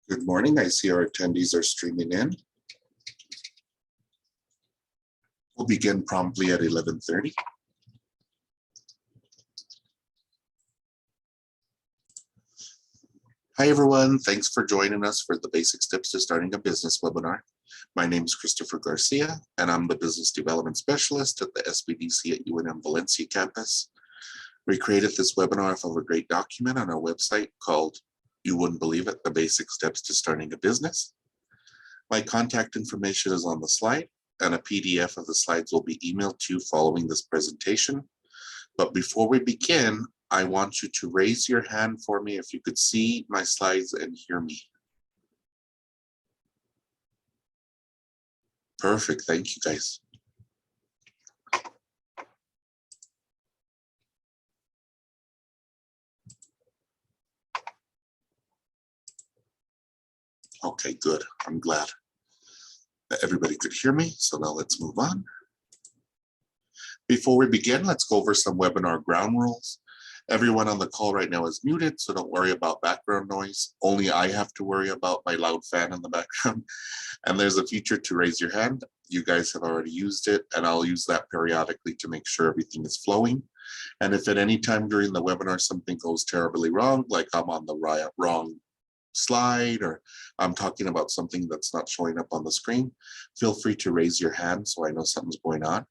Good morning. I see our attendees are streaming in. We'll begin promptly at 11:30. Hi, everyone. Thanks for joining us for the Basic Steps to Starting a Business webinar. My name is Christopher Garcia, and I'm the Business Development Specialist at the Sbdc at UNM Valencia campus. We created this webinar off of a great document on our website called, you wouldn't believe it, the Basic Steps to Starting a Business. My contact information is on the slide, and a PDF of the slides will be emailed to you following this presentation. But before we begin, I want you to raise your hand for me if you could see my slides and hear me. Perfect. Thank you, guys. Okay, good. I'm glad that everybody could hear me. So now let's move on. Before we begin, let's go over some webinar ground rules. Everyone on the call right now is muted, so don't worry about background noise. Only I have to worry about my loud fan in the background. And there's a feature to raise your hand. You guys have already used it, and I'll use that periodically to make sure everything is flowing. And if at any time during the webinar something goes terribly wrong, like I'm on the wrong slide or I'm talking about something that's not showing up on the screen, feel free to raise your hand so I know something's going on.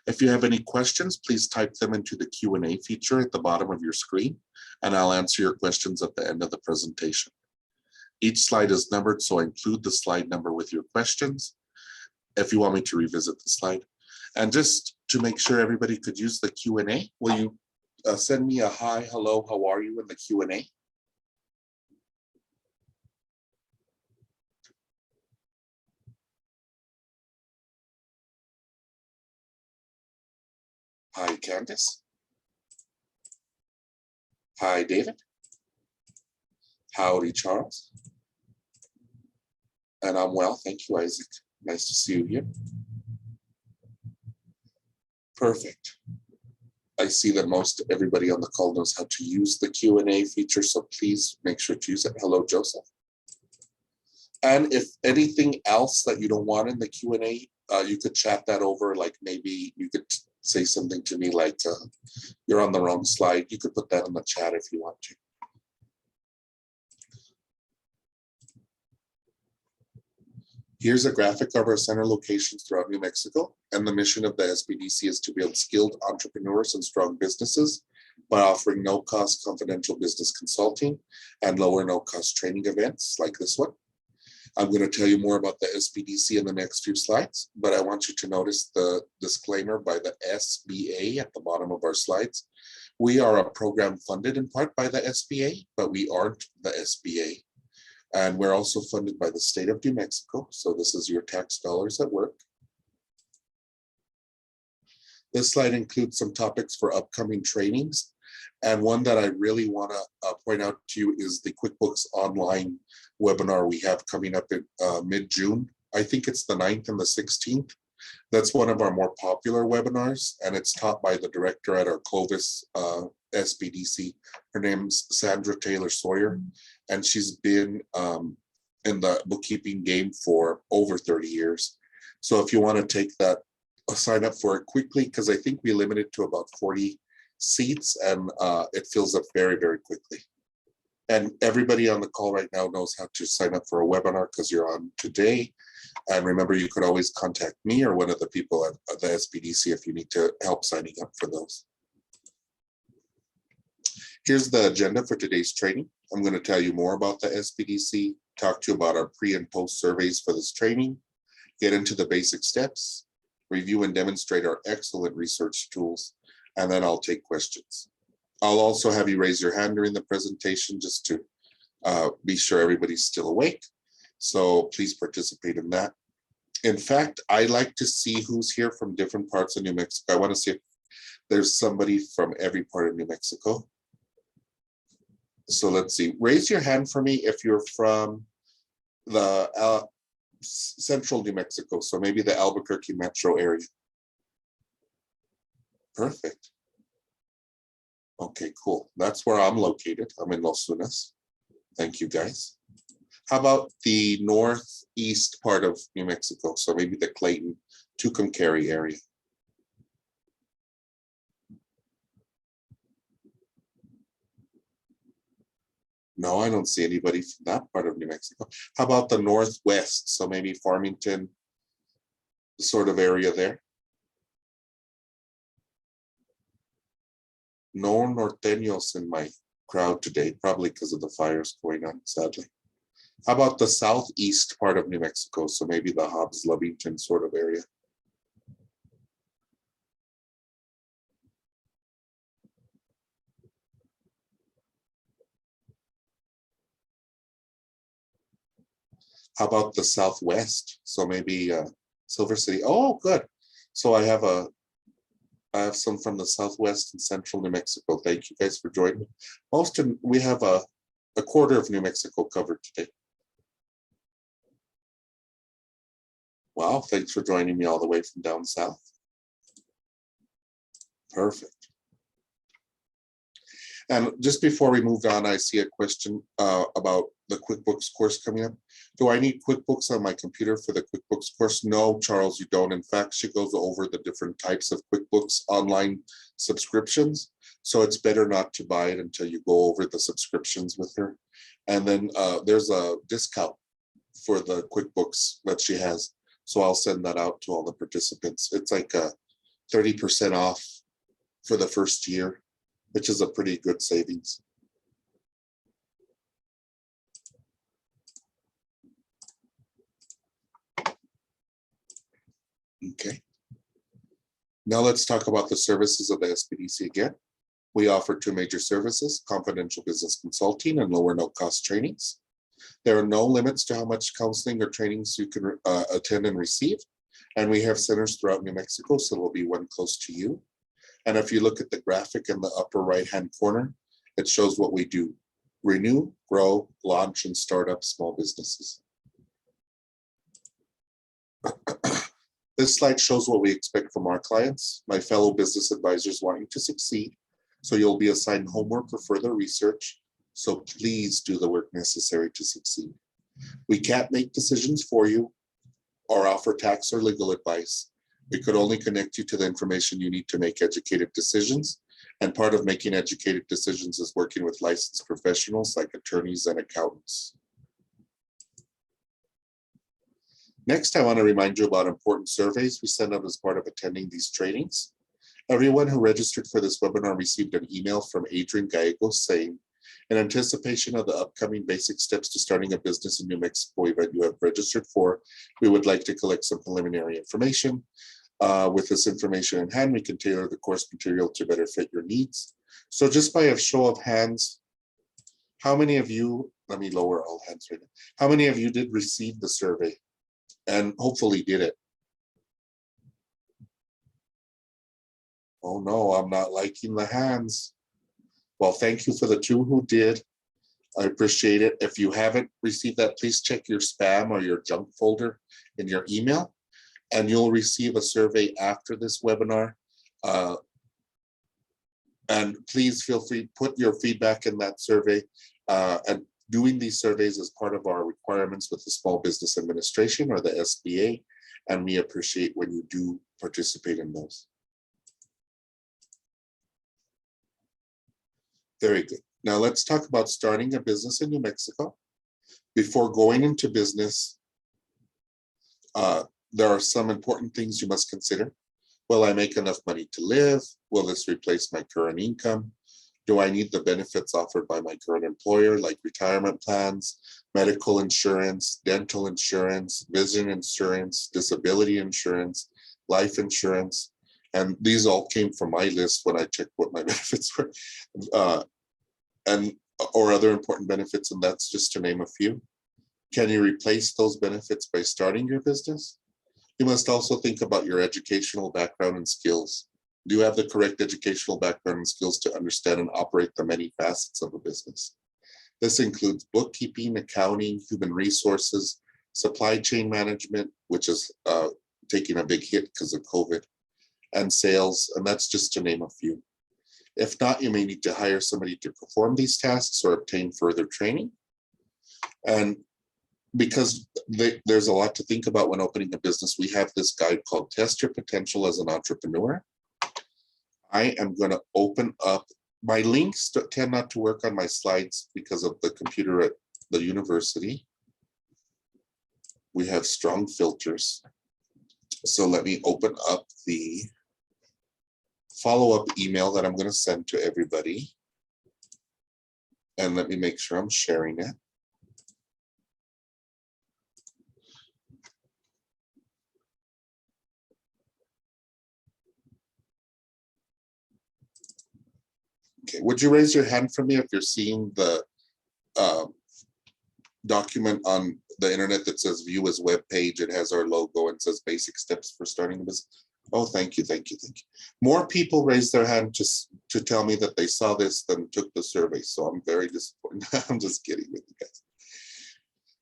If you have any questions, please type them into the Q&A feature at the bottom of your screen, and I'll answer your questions at the end of the presentation. Each slide is numbered, so include the slide number with your questions if you want me to revisit the slide. And just to make sure everybody could use the Q&A, will you send me a hi, hello, how are you in the Q&A? Hi, Candice. Hi, David. Howdy, Charles. And I'm well, thank you, Isaac. Nice to see you here. Perfect. I see that most everybody on the call knows how to use the Q&A feature, so please make sure to use it. Hello, Joseph. And if anything else that you don't want in the Q&A, you could chat that over, like maybe you could say something to me like you're on the wrong slide. You could put that in the chat if you want to. Here's a graphic of our center locations throughout New Mexico, and the mission of the Sbdc is to build skilled entrepreneurs and strong businesses by offering no-cost confidential business consulting and lower no-cost training events like this one. I'm going to tell you more about the Sbdc in the next few slides, but I want you to notice the disclaimer by the Sba at the bottom of our slides. We are a program funded in part by the Sba, but we aren't the Sba. And we're also funded by the state of New Mexico, so this is your tax dollars at work. This slide includes some topics for upcoming trainings. And one that I really want to point out to you is the Quickbooks online webinar we have coming up in mid-June. I think it's the 9th and the 16th. That's one of our more popular webinars, and it's taught by the director at our Clovis Sbdc. Her name's Sandra Taylor Sawyer, and she's been in the bookkeeping game for over 30 years. So if you want to take that, sign up for it quickly, because I think we limit it to about 40 seats, and it fills up very, very quickly. And everybody on the call right now knows how to sign up for a webinar because you're on today. And remember, you could always contact me or one of the people at the Sbdc if you need to help signing up for those. Here's the agenda for today's training. I'm going to tell you more about the Sbdc, talk to you about our pre and post surveys for this training, get into the basic steps, review and demonstrate our excellent research tools, and then I'll take questions. I'll also have you raise your hand during the presentation just to be sure everybody's still awake. So please participate in that. In fact, I like to see who's here from different parts of New Mexico. I want to see if there's somebody from every part of New Mexico. So let's see. Raise your hand for me if you're from the central New Mexico. So maybe the Albuquerque metro area. Perfect. Okay, cool. That's where I'm located. I'm in Los Lunas. Thank you, guys. How about the northeast part of New Mexico? So maybe the Clayton, Tucumcari area. No, I don't see anybody from that part of New Mexico. How about the northwest? So maybe Farmington sort of area there. No norteños in my crowd today, probably because of the fires going on, sadly. How about the southeast part of New Mexico? So maybe the Hobbs, Lovington sort of area. How about the southwest? So maybe Silver City. Oh, good. So I have some from the southwest and central New Mexico. Thank you guys for joining me. We have a quarter of New Mexico covered today. Wow, thanks for joining me all the way from down south. Perfect. And just before we moved on, I see a question about the QuickBooks course coming up. Do I need QuickBooks on my computer for the QuickBooks course? No, Charles, you don't. In fact, she goes over the different types of QuickBooks online subscriptions. So it's better not to buy it until you go over the subscriptions with her. And then there's a discount for the QuickBooks that she has. So I'll send that out to all the participants. It's like 30% off for the first year, which is a pretty good savings. Okay. Now let's talk about the services of the Sbdc again. We offer two major services: confidential business consulting and lower no-cost trainings. There are no limits to how much counseling or trainings you can attend and receive. And we have centers throughout New Mexico, so there will be one close to you. And if you look at the graphic in the upper right-hand corner, it shows what we do: renew, grow, launch, and start up small businesses. This slide shows what we expect from our clients. My fellow business advisors want you to succeed, so you'll be assigned homework or further research. So please do the work necessary to succeed. We can't make decisions for you or offer tax or legal advice. We could only connect you to the information you need to make educated decisions. And part of making educated decisions is working with licensed professionals like attorneys and accountants. Next, I want to remind you about important surveys we send out as part of attending these trainings. Everyone who registered for this webinar received an email from Adrian Gallegos saying, in anticipation of the upcoming basic steps to starting a business in New Mexico event you have registered for, we would like to collect some preliminary information. With this information in hand, we can tailor the course material to better fit your needs. So just by a show of hands, how many of you, let me lower all hands right now. How many of you did receive the survey and hopefully did it? Oh no, I'm not liking the hands. Well, thank you for the two who did. I appreciate it. If you haven't received that, please check your spam or your junk folder in your email, and you'll receive a survey after this webinar. And please feel free, put your feedback in that survey. And doing these surveys is part of our requirements with the Small Business Administration, or the SBA, and we appreciate when you do participate in those. Very good. Now let's talk about starting a business in New Mexico. Before going into business, there are some important things you must consider. Will I make enough money to live? Will this replace my current income? Do I need the benefits offered by my current employer, like retirement plans, medical insurance, dental insurance, vision insurance, disability insurance, life insurance? And these all came from my list when I checked what my benefits were, or other important benefits, and that's just to name a few. Can you replace those benefits by starting your business? You must also think about your educational background and skills. Do you have the correct educational background and skills to understand and operate the many facets of a business? This includes bookkeeping, accounting, human resources, supply chain management, which is taking a big hit because of COVID, and sales, and that's just to name a few. If not, you may need to hire somebody to perform these tasks or obtain further training. And because there's a lot to think about when opening a business, we have this guide called Test Your Potential as an Entrepreneur. I am going to open up my links tend not to work on my slides because of the computer at the university. We have strong filters. So let me open up the follow-up email that I'm going to send to everybody. And let me make sure I'm sharing it. Okay, would you raise your hand for me if you're seeing the document on the internet that says view as web page? It has our logo and says basic steps for starting a business. Oh, thank you, thank you, thank you. More people raised their hand just to tell me that they saw this than took the survey. So I'm very disappointed. I'm just kidding with you guys.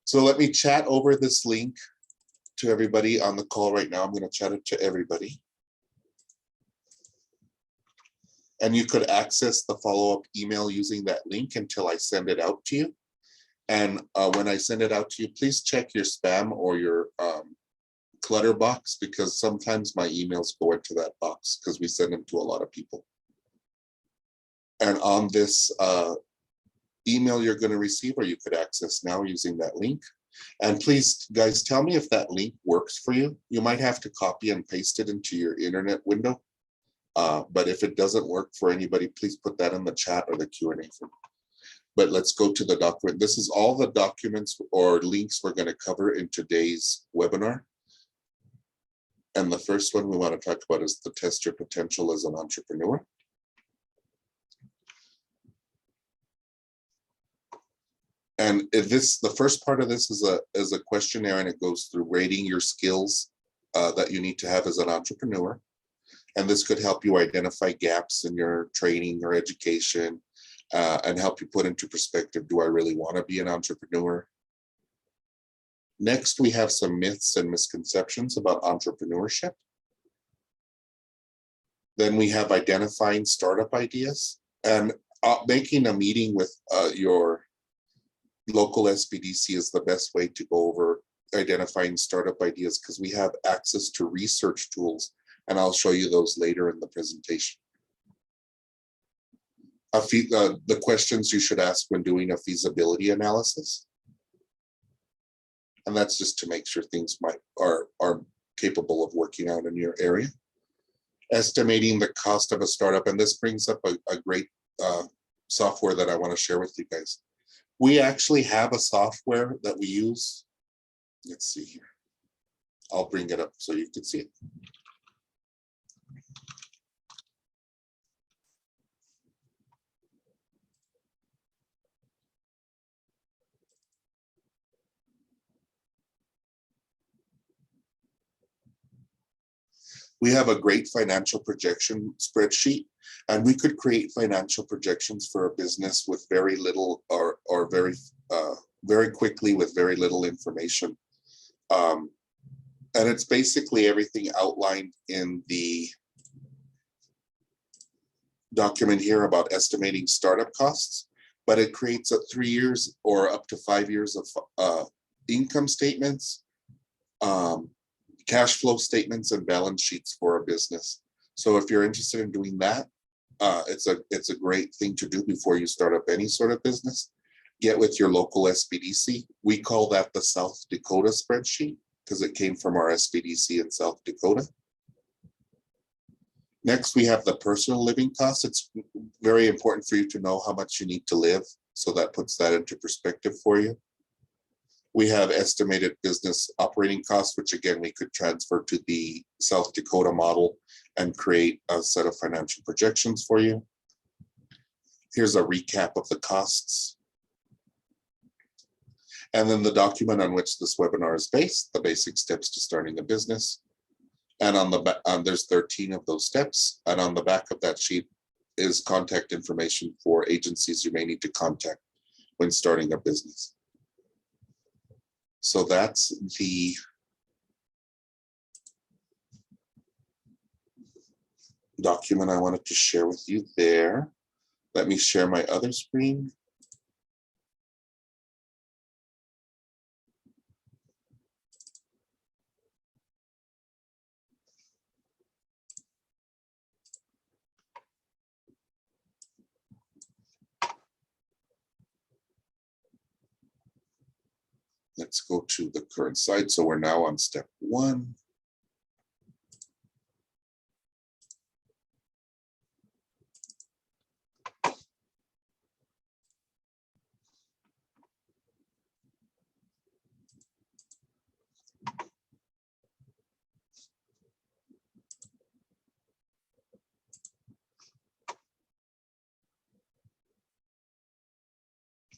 So let me chat over this link to everybody on the call right now. I'm going to chat it to everybody. And you could access the follow-up email using that link until I send it out to you. And when I send it out to you, please check your spam or your clutter box, because sometimes my emails go into that box because we send them to a lot of people. And on this email you're going to receive, or you could access now using that link. And please, guys, tell me if that link works for you. You might have to copy and paste it into your internet window. But if it doesn't work for anybody, please put that in the chat or the Q&A for me. But let's go to the document. This is all the documents or links we're going to cover in today's webinar. And the first one we want to talk about is the Test Your Potential as an Entrepreneur. And the first part of this is a questionnaire, and it goes through rating your skills that you need to have as an entrepreneur. And this could help you identify gaps in your training or education and help you put into perspective, do I really want to be an entrepreneur? Next, we have some myths and misconceptions about entrepreneurship. Then we have identifying startup ideas, and making a meeting with your local Sbdc is the best way to go over identifying startup ideas, because we have access to research tools, and I'll show you those later in the presentation. The questions you should ask when doing a feasibility analysis. And that's just to make sure things are capable of working out in your area. Estimating the cost of a startup, and this brings up a great software that I want to share with you guys. We actually have a software that we use. Let's see here. I'll bring it up so you can see it. We have a great financial projection spreadsheet, and we could create financial projections for a business with very little or very quickly with very little information. And it's basically everything outlined in the document here about estimating startup costs, but it creates 3 years or up to 5 years of income statements, cash flow statements, and balance sheets for a business. So if you're interested in doing that, it's a great thing to do before you start up any sort of business. Get with your local Sbdc. We call that the South Dakota spreadsheet because it came from our Sbdc in South Dakota. Next, we have the personal living costs. It's very important for you to know how much you need to live, so that puts that into perspective for you. We have estimated business operating costs, which again, we could transfer to the South Dakota model and create a set of financial projections for you. Here's a recap of the costs. And then the document on which this webinar is based, the basic steps to starting a business. And on the back, there's 13 of those steps. And on the back of that sheet is contact information for agencies you may need to contact when starting a business. So that's the document I wanted to share with you there. Let me share my other screen. Let's go to the current slide. So we're now on step 1.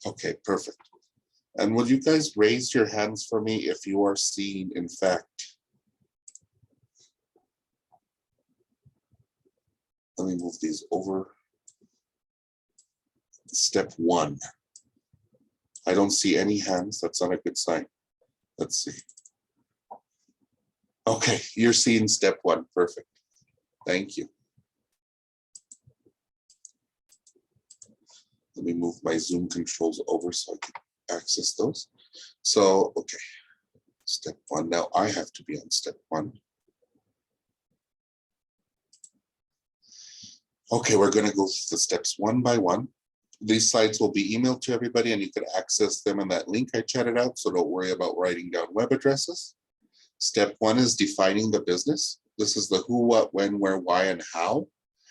Okay, perfect. And will you guys raise your hands for me if you are seeing, in fact, let me move these over. Step 1. I don't see any hands. That's not a good sign. Let's see. Okay, you're seeing step 1. Perfect. Thank you. Let me move my Zoom controls over so I can access those. So, okay, step 1. Now I have to be on step 1. Okay, we're going to go through the steps one by one. These slides will be emailed to everybody and you can access them in that link I chatted out, so don't worry about writing down web addresses. Step 1 is defining the business. This is the who, what, when, where, why, and how.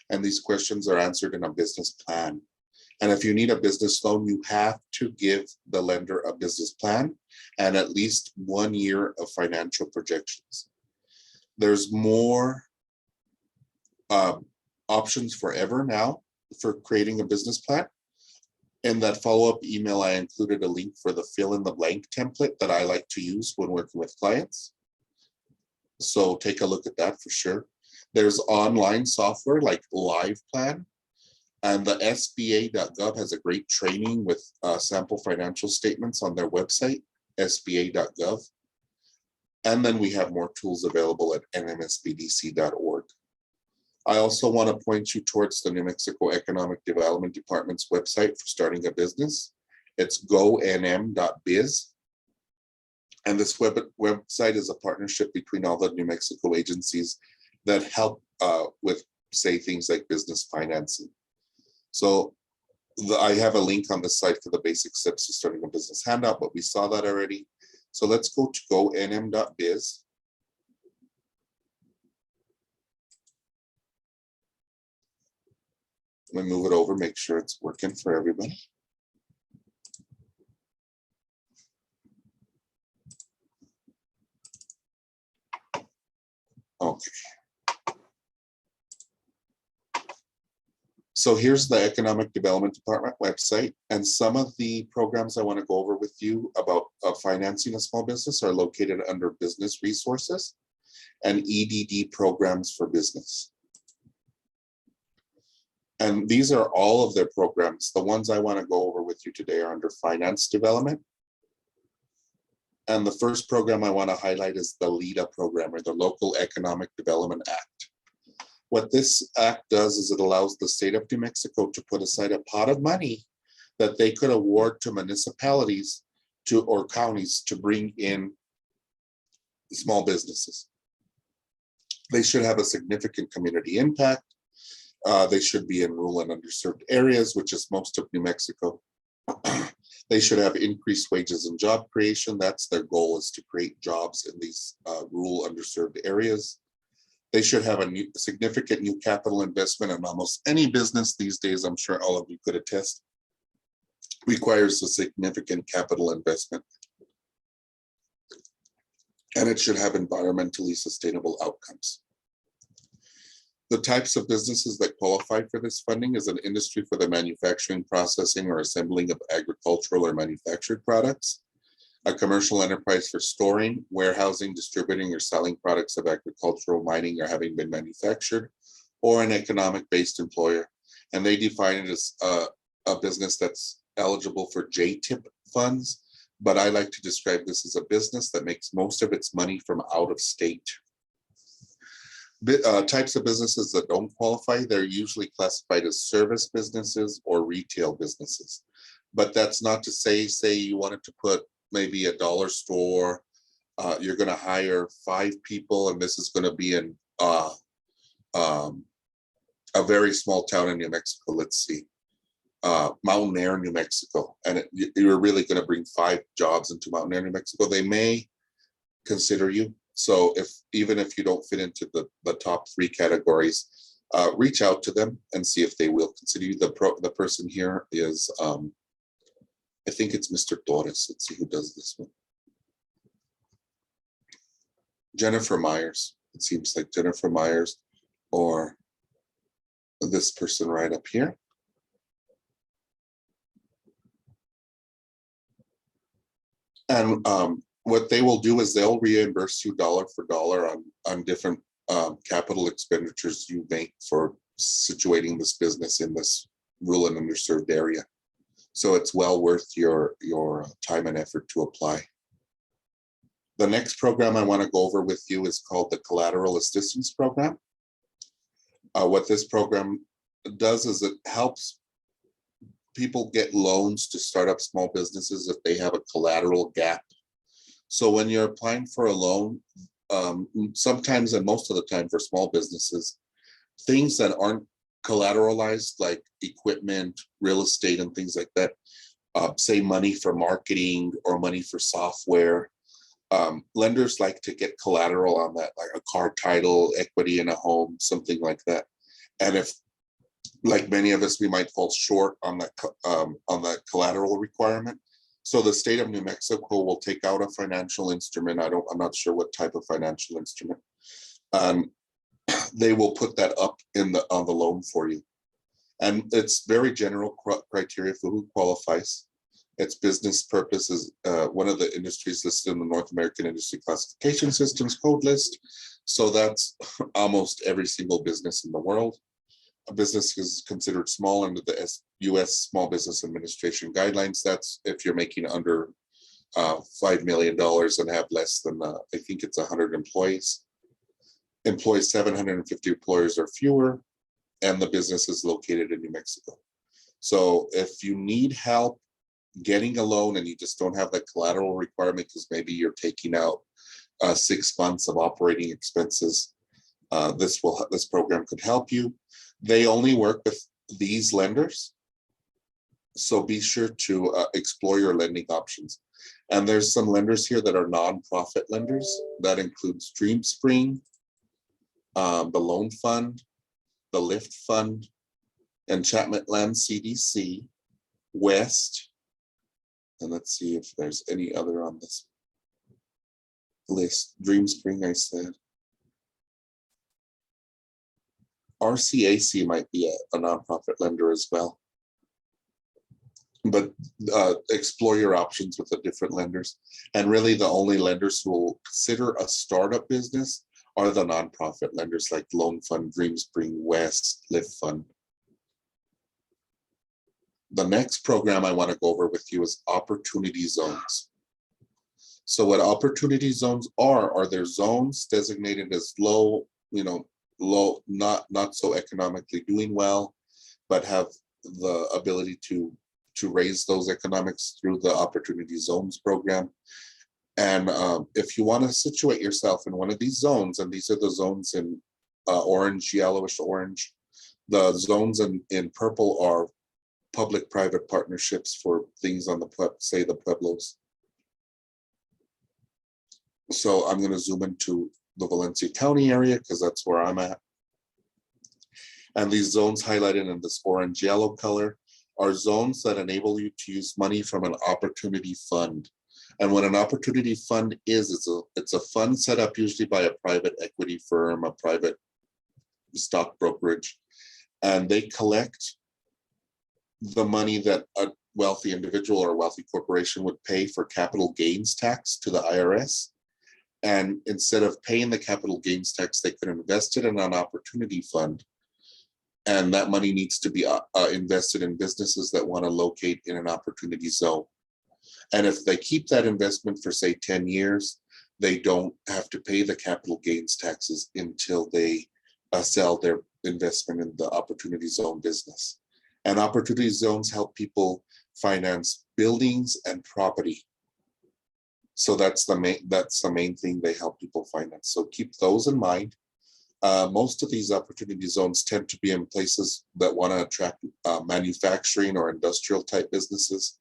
And these questions are answered in a business plan. And if you need a business loan, you have to give the lender a business plan and at least 1 year of financial projections. There's more options forever now for creating a business plan. In that follow-up email, I included a link for the fill in the blank template that I like to use when working with clients. So take a look at that for sure. There's online software like LivePlan, and the Sba.gov has a great training with sample financial statements on their website, sba.gov. And then we have more tools available at nmsbdc.org. I also want to point you towards the New Mexico Economic Development Department's website for starting a business. It's gonm.biz. And this website is a partnership between all the New Mexico agencies that help with, say, things like business financing. So I have a link on the site for the basic steps to starting a business handout, but we saw that already. So let's go to gonm.biz. Let me move it over, make sure it's working for everybody. Okay. So here's the Economic Development Department website, and some of the programs I want to go over with you about financing a small business are located under Business Resources and EDD Programs for Business. And these are all of their programs. The ones I want to go over with you today are under Finance Development. And the first program I want to highlight is the LEDA program, or the Local Economic Development Act. What this act does is it allows the state of New Mexico to put aside a pot of money that they could award to municipalities or counties to bring in small businesses. They should have a significant community impact. They should be in rural and underserved areas, which is most of New Mexico. They should have increased wages and job creation. That's their goal, is to create jobs in these rural underserved areas. They should have a significant new capital investment, and almost any business these days, I'm sure all of you could attest, requires a significant capital investment. And it should have environmentally sustainable outcomes. The types of businesses that qualify for this funding is an industry for the manufacturing, processing, or assembling of agricultural or manufactured products, a commercial enterprise for storing, warehousing, distributing, or selling products of agricultural, mining, or having been manufactured, or an economic-based employer. And they define it as a business that's eligible for JTIP funds, but I like to describe this as a business that makes most of its money from out of state. Types of businesses that don't qualify, they're usually classified as service businesses or retail businesses. But that's not to say you wanted to put maybe a dollar store, you're going to hire 5 people, and this is going to be in a very small town in New Mexico. Let's see. Mountain Air, New Mexico, and you're really going to bring 5 jobs into Mountain Air, New Mexico, they may consider you. So even if you don't fit into the top 3 categories, reach out to them and see if they will consider you. The person here is, I think it's Mr. Torres. Let's see who does this one. Jennifer Myers. It seems like Jennifer Myers or this person right up here. And what they will do is they'll reimburse you dollar for dollar on different capital expenditures you make for situating this business in this rural and underserved area. So it's well worth your time and effort to apply. The next program I want to go over with you is called the Collateral Assistance Program. What this program does is it helps people get loans to start up small businesses if they have a collateral gap. So when you're applying for a loan, sometimes and most of the time for small businesses, things that aren't collateralized like equipment, real estate, and things like that, say money for marketing or money for software, lenders like to get collateral on that, like a car title, equity in a home, something like that. And if, like many of us, we might fall short on that collateral requirement. So the state of New Mexico will take out a financial instrument. I'm not sure what type of financial instrument. They will put that up on the loan for you. And it's very general criteria for who qualifies. Its business purpose is one of the industries listed in the North American Industry Classification Systems code list. So that's almost every single business in the world. A business is considered small under the U.S. Small Business Administration guidelines. That's if you're making under $5 million and have less than, I think it's 100 employees. Employs 750 employers or fewer, and the business is located in New Mexico. So if you need help getting a loan and you just don't have that collateral requirement because maybe you're taking out 6 months of operating expenses, this program could help you. They only work with these lenders, so be sure to explore your lending options. And there's some lenders here that are nonprofit lenders. That includes DreamSpring, the Loan Fund, the Lift Fund, Enchantment Land CDC, West, and let's see if there's any other on this list. DreamSpring, I said. RCAC might be a nonprofit lender as well. But explore your options with the different lenders. And really the only lenders who will consider a startup business are the nonprofit lenders like Loan Fund, DreamSpring, West, Lift Fund. The next program I want to go over with you is opportunity zones. So what opportunity zones are there zones designated as low, not so economically doing well, but have the ability to raise those economics through the Opportunity Zones program. And if you want to situate yourself in one of these zones, and these are the zones in orange, yellowish orange, the zones in purple are public-private partnerships for things on the Pueblos. So I'm going to zoom into the Valencia County area because that's where I'm at. And these zones highlighted in this orange yellow color are zones that enable you to use money from an opportunity fund. And what an opportunity fund is, it's a fund set up usually by a private equity firm, a private stock brokerage, and they collect the money that a wealthy individual or a wealthy corporation would pay for capital gains tax to the IRS. And instead of paying the capital gains tax, they could invest it in an opportunity fund. And that money needs to be invested in businesses that want to locate in an opportunity zone. And if they keep that investment for, say, 10 years, they don't have to pay the capital gains taxes until they sell their investment in the opportunity zone business. And opportunity zones help people finance buildings and property. So that's the main thing they help people finance. So keep those in mind. Most of these opportunity zones tend to be in places that want to attract manufacturing or industrial type businesses.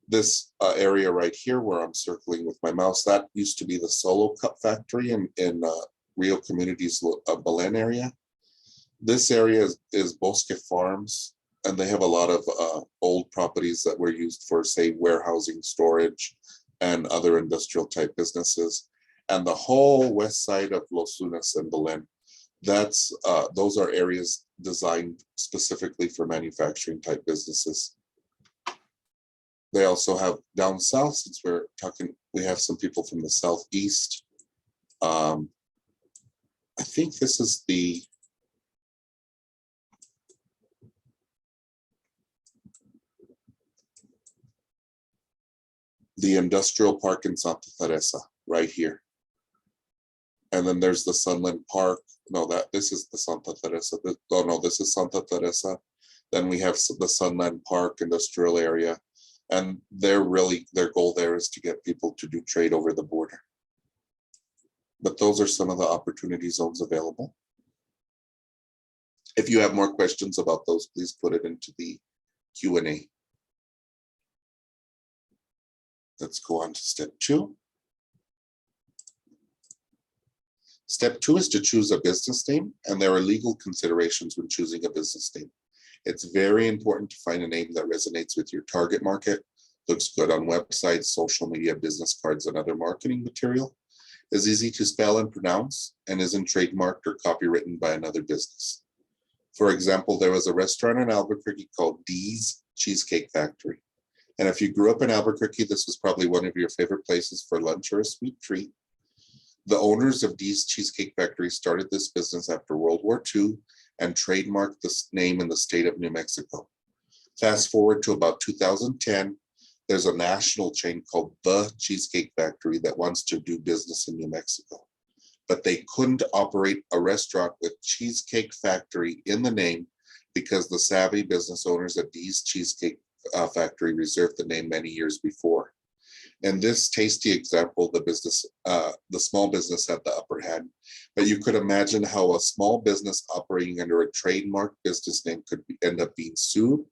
This area right here where I'm circling with my mouse, that used to be the Solo Cup factory in Rio Communities Belen area. This area is Bosque Farms, and they have a lot of old properties that were used for, say, warehousing, storage, and other industrial type businesses. And the whole west side of Los Lunas and Belen, those are areas designed specifically for manufacturing type businesses. They also have down south, since we're talking, we have some people from the southeast. I think this is the industrial park in Santa Teresa right here. And then there's the Sunland Park. No, this is the Santa Teresa. Oh no, this is Santa Teresa. Then we have the Sunland Park industrial area. And their goal there is to get people to do trade over the border. But those are some of the opportunity zones available. If you have more questions about those, please put it into the Q&A. Let's go on to step 2. Step 2 is to choose a business name, and there are legal considerations when choosing a business name. It's very important to find a name that resonates with your target market, looks good on websites, social media, business cards, and other marketing material, is easy to spell and pronounce, and isn't trademarked or copywritten by another business. For example, there was a restaurant in Albuquerque called Dee's Cheesecake Factory. And if you grew up in Albuquerque, this was probably one of your favorite places for lunch or a sweet treat. The owners of Dee's Cheesecake Factory started this business after World War II and trademarked this name in the state of New Mexico. Fast forward to about 2010, there's a national chain called The Cheesecake Factory that wants to do business in New Mexico. But they couldn't operate a restaurant with Cheesecake Factory in the name because the savvy business owners at Dee's Cheesecake Factory reserved the name many years before. In this tasty example, the small business had the upper hand, but you could imagine how a small business operating under a trademark business name could end up being sued,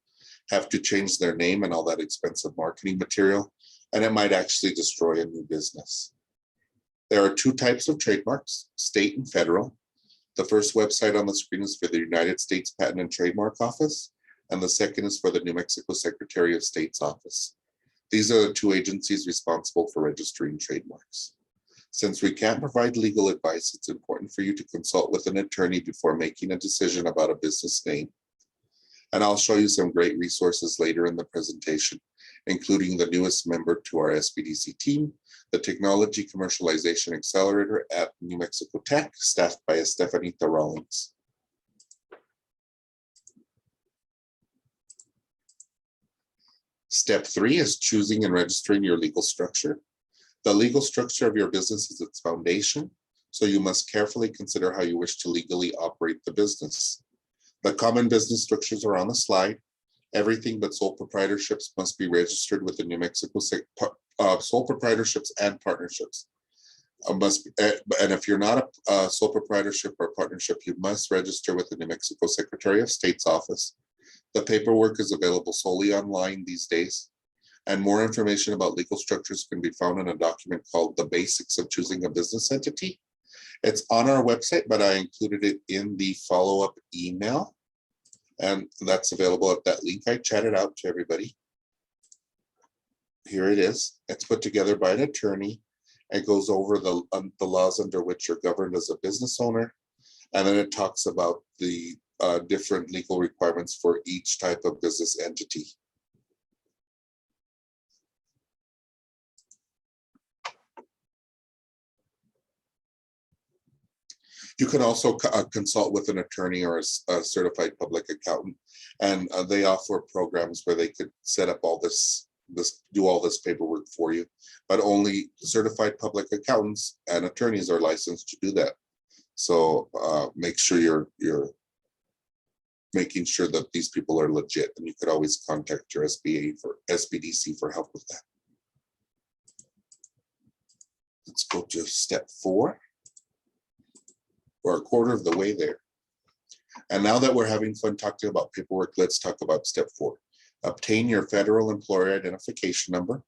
have to change their name and all that expensive marketing material, and it might actually destroy a new business. There are 2 types of trademarks, state and federal. The first website on the screen is for the United States Patent and Trademark Office, and the second is for the New Mexico Secretary of State's office. These are the 2 agencies responsible for registering trademarks. Since we can't provide legal advice, it's important for you to consult with an attorney before making a decision about a business name. And I'll show you some great resources later in the presentation, including the newest member to our Sbdc team, the Technology Commercialization Accelerator at New Mexico Tech, staffed by Estefanita Rawlings. Step 3 is choosing and registering your legal structure. The legal structure of your business is its foundation, so you must carefully consider how you wish to legally operate the business. The common business structures are on the slide. Everything but sole proprietorships must be registered with the New Mexico sole proprietorships and partnerships. And if you're not a sole proprietorship or partnership, you must register with the New Mexico Secretary of State's office. The paperwork is available solely online these days, and more information about legal structures can be found in a document called The Basics of Choosing a Business Entity. It's on our website, but I included it in the follow-up email, and that's available at that link I chatted out to everybody. Here it is. It's put together by an attorney. It goes over the laws under which you're governed as a business owner, and then it talks about the different legal requirements for each type of business entity. You can also consult with an attorney or a certified public accountant, and they offer programs where they could set up all do all this paperwork for you, but only certified public accountants and attorneys are licensed to do that. So make sure you're making sure that these people are legit, and you could always contact your Sbdc for help with that. Let's go to step 4. We're a quarter of the way there. And now that we're having fun talking about paperwork, let's talk about step 4. Obtain your federal employer identification number.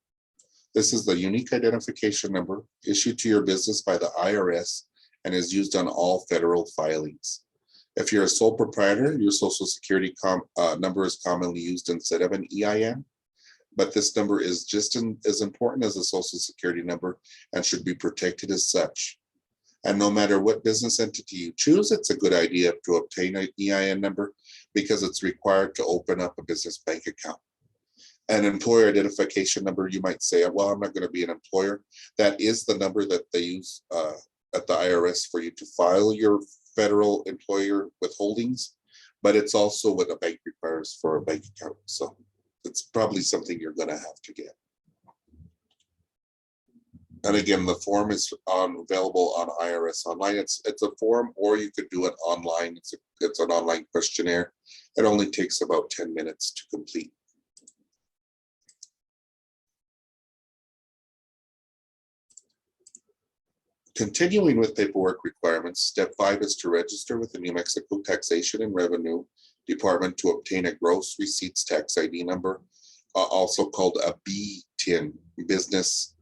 This is the unique identification number issued to your business by the IRS and is used on all federal filings. If you're a sole proprietor, your social security number is commonly used instead of an EIN, but this number is just as important as a social security number and should be protected as such. And no matter what business entity you choose, it's a good idea to obtain an EIN number because it's required to open up a business bank account. An employer identification number, you might say, well, I'm not going to be an employer. That is the number that they use at the IRS for you to file your federal employer withholdings, but it's also what a bank requires for a bank account. So it's probably something you're going to have to get. And again, the form is available on IRS online. It's a form, or you could do it online. It's an online questionnaire. It only takes about 10 minutes to complete. Continuing with paperwork requirements, step 5 is to register with the New Mexico Taxation and Revenue Department to obtain a gross receipts tax ID number, also called a BTIN, Business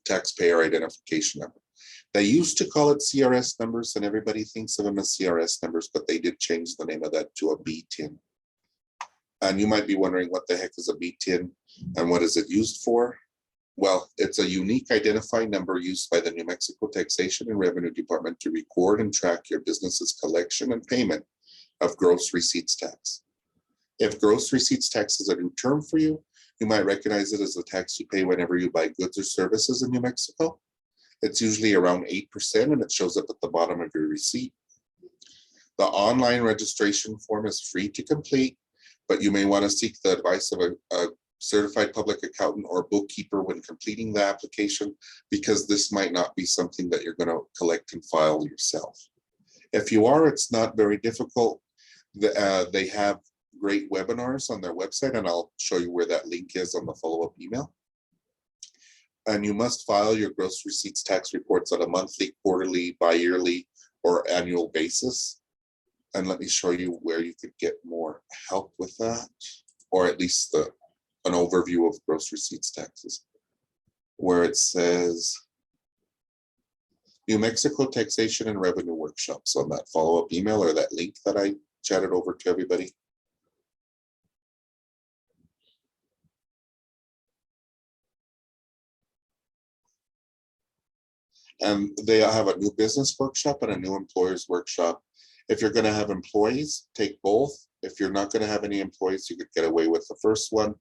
Taxpayer Identification Number. They used to call it CRS numbers, and everybody thinks of them as CRS numbers, but they did change the name of that to a BTIN. And you might be wondering, what the heck is a BTIN and what is it used for? Well, it's a unique identifying number used by the New Mexico Taxation and Revenue Department to record and track your business's collection and payment of gross receipts tax. If gross receipts tax is a new term for you, you might recognize it as the tax you pay whenever you buy goods or services in New Mexico. It's usually around 8%, and it shows up at the bottom of your receipt. The online registration form is free to complete, but you may want to seek the advice of a certified public accountant or bookkeeper when completing the application, because this might not be something that you're going to collect and file yourself. If you are, it's not very difficult. They have great webinars on their website, and I'll show you where that link is on the follow-up email. And you must file your gross receipts tax reports on a monthly, quarterly, bi-yearly, or annual basis. And let me show you where you could get more help with that, or at least an overview of gross receipts taxes, where it says New Mexico Taxation and Revenue Workshops on that follow-up email, or that link that I chatted over to everybody. And they have a new business workshop and a new employers workshop. If you're going to have employees, take both. If you're not going to have any employees, you could get away with the first one.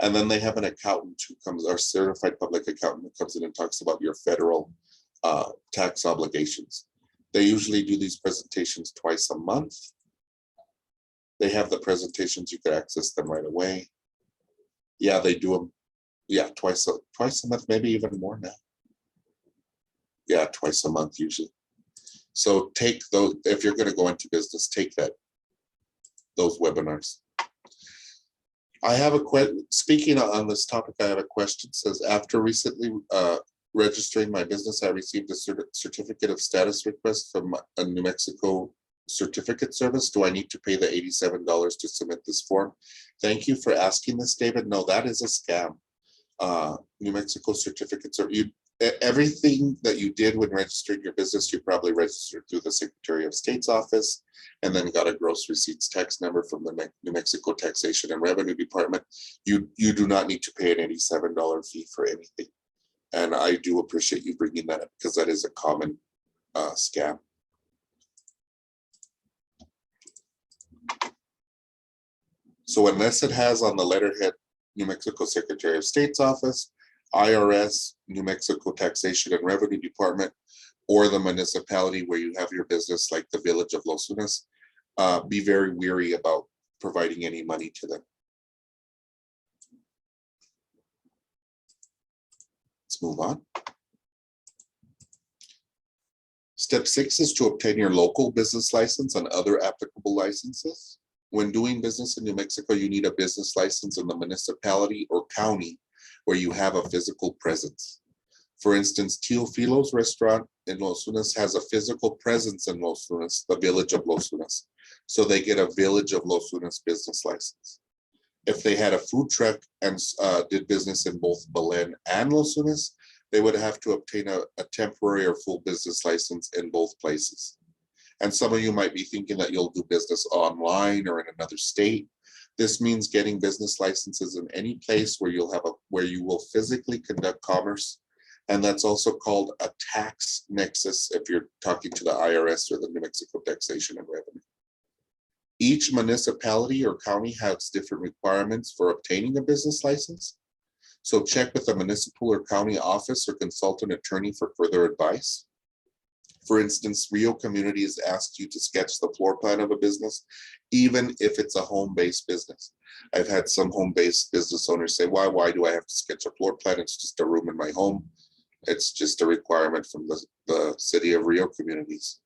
And then they have an accountant who comes, our certified public accountant, who comes in and talks about your federal tax obligations. They usually do these presentations twice a month. They have the presentations, you could access them right away. Yeah, they do them. Yeah, twice a month, maybe even more now. Yeah, twice a month usually. So take those, if you're going to go into business, take those webinars. I have a question. Speaking on this topic, I have a question. It says, after recently registering my business, I received a certificate of status request from a New Mexico certificate service. Do I need to pay the $87 to submit this form? Thank you for asking this, David. No, that is a scam. New Mexico certificates are everything that you did when registering your business, you probably registered through the Secretary of State's office and then got a gross receipts tax number from the New Mexico Taxation and Revenue Department. You do not need to pay an $87 fee for anything. And I do appreciate you bringing that up, because that is a common scam. So unless it has on the letterhead New Mexico Secretary of State's office, IRS, New Mexico Taxation and Revenue Department, or the municipality where you have your business, like the village of Los Lunas, be very wary about providing any money to them. Let's move on. Step 6 is to obtain your local business license and other applicable licenses. When doing business in New Mexico, you need a business license in the municipality or county where you have a physical presence. For instance, Teofilo's restaurant in Los Lunas has a physical presence in Los Lunas, the village of Los Lunas. So they get a village of Los Lunas business license. If they had a food truck and did business in both Belen and Los Lunas, they would have to obtain a temporary or full business license in both places. And some of you might be thinking that you'll do business online or in another state. This means getting business licenses in any place where where you will physically conduct commerce. And that's also called a tax nexus if you're talking to the IRS or the New Mexico Taxation and Revenue. Each municipality or county has different requirements for obtaining a business license. So check with the municipal or county office or consult an attorney for further advice. For instance, Rio Communities asks you to sketch the floor plan of a business, even if it's a home-based business. I've had some home-based business owners say, why do I have to sketch a floor plan? It's just a room in my home. It's just a requirement from the city of Rio Communities.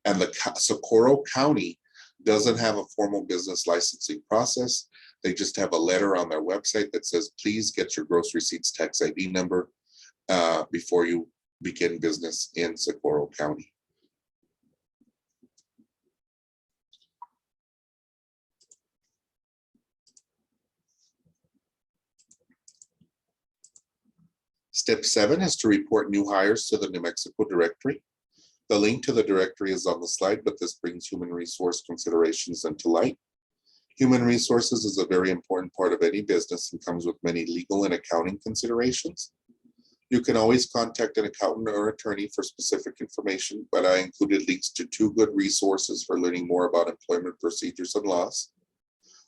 And the Socorro County doesn't have a formal business licensing process. They just have a letter on their website that says, please get your gross receipts tax ID number before you begin business in Socorro County. Step 7 is to report new hires to the New Mexico directory. The link to the directory is on the slide, but this brings human resource considerations into light. Human resources is a very important part of any business and comes with many legal and accounting considerations. You can always contact an accountant or attorney for specific information, but I included links to 2 good resources for learning more about employment procedures and laws.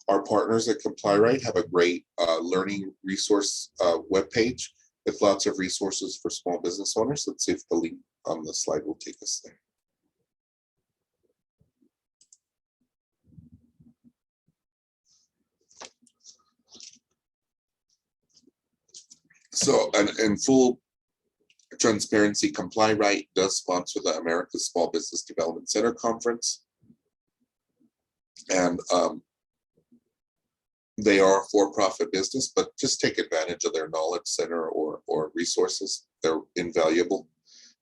Our partners at ComplyRight have a great learning resource webpage with lots of resources for small business owners. Let's see if the link on the slide will take us there. So, in full transparency, ComplyRight does sponsor the America's Small Business Development Center Conference. And they are a for-profit business, but just take advantage of their knowledge center or resources. They're invaluable.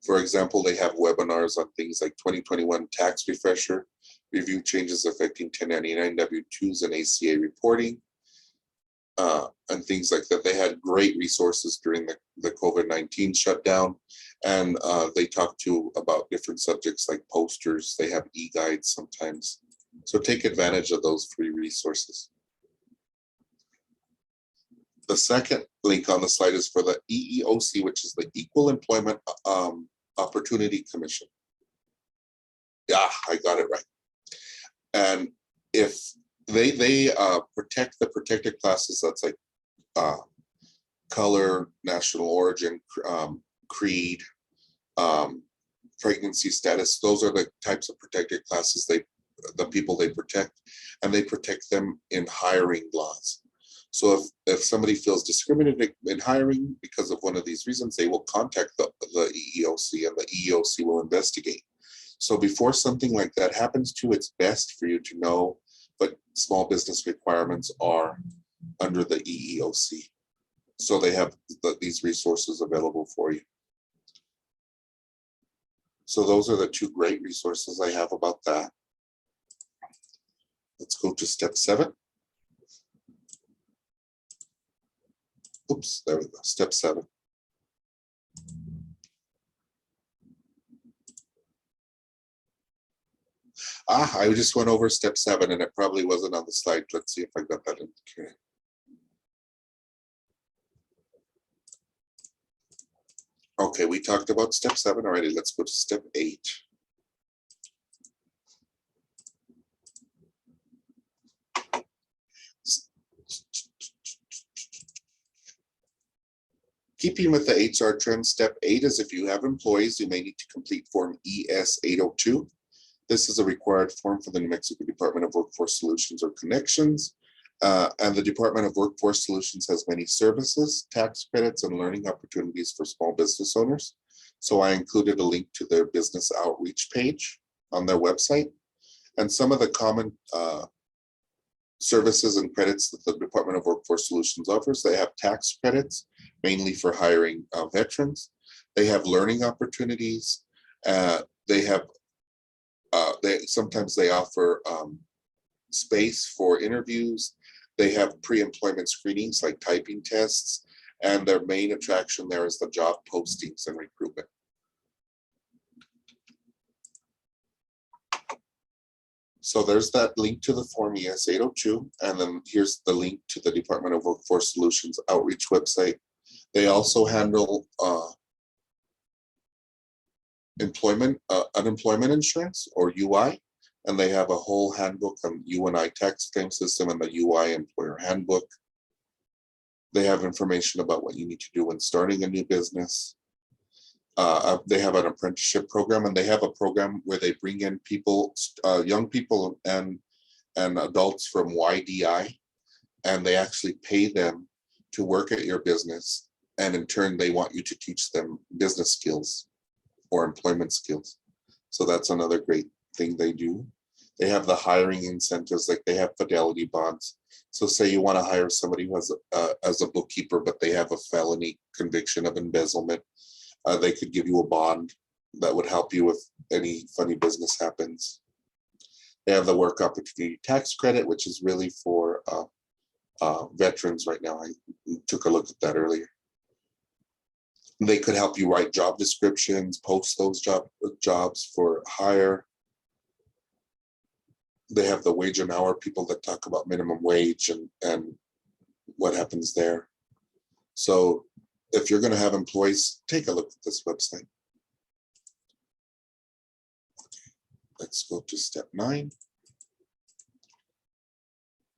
For example, they have webinars on things like 2021 tax refresher, review changes affecting 1099 W-2s and ACA reporting, and things like that. They had great resources during the COVID-19 shutdown, and they talk about different subjects like posters. They have e-guides sometimes. So take advantage of those free resources. The second link on the slide is for the EEOC, which is the Equal Employment Opportunity Commission. Yeah, I got it right. And if they protect the protected classes, that's like color, national origin, creed, pregnancy status. Those are the types of protected classes the people they protect, and they protect them in hiring laws. So if somebody feels discriminated in hiring because of one of these reasons, they will contact the EEOC, and the EEOC will investigate. So before something like that happens to you, it's best for you to know what small business requirements are under the EEOC. So they have these resources available for you. So those are the 2 great resources I have about that. Let's go to step 7. Oops, there we go, step 7. I just went over step 7 and it probably wasn't on the slide. Let's see if I got that in here. Okay, we talked about step 7 already. Let's go to step 8. Keeping with the HR trend, step 8 is if you have employees, you may need to complete Form ES 802. This is a required form for the New Mexico Department of Workforce Solutions or Connections. And the Department of Workforce Solutions has many services, tax credits, and learning opportunities for small business owners. So I included a link to their business outreach page on their website. And some of the common services and credits that the Department of Workforce Solutions offers, they have tax credits, mainly for hiring veterans. They have learning opportunities. Sometimes they offer space for interviews. They have pre-employment screenings like typing tests, and their main attraction there is the job postings and recruitment. So there's that link to the Form ES 802, and then here's the link to the Department of Workforce Solutions outreach website. They also handle unemployment insurance, or UI, and they have a whole handbook on UNI tax claim system and the UI employer handbook. They have information about what you need to do when starting a new business. They have an apprenticeship program, and they have a program where they bring in people, young people and adults from YDI, and they actually pay them to work at your business. And in turn, they want you to teach them business skills or employment skills. So that's another great thing they do. They have the hiring incentives, like they have fidelity bonds. So say you want to hire somebody who has as a bookkeeper, but they have a felony conviction of embezzlement. They could give you a bond that would help you if any funny business happens. They have the work opportunity tax credit, which is really for veterans right now. I took a look at that earlier. They could help you write job descriptions, post those jobs for hire. They have the wage and hour people that talk about minimum wage and what happens there. So if you're going to have employees, take a look at this website. Let's go to step 9.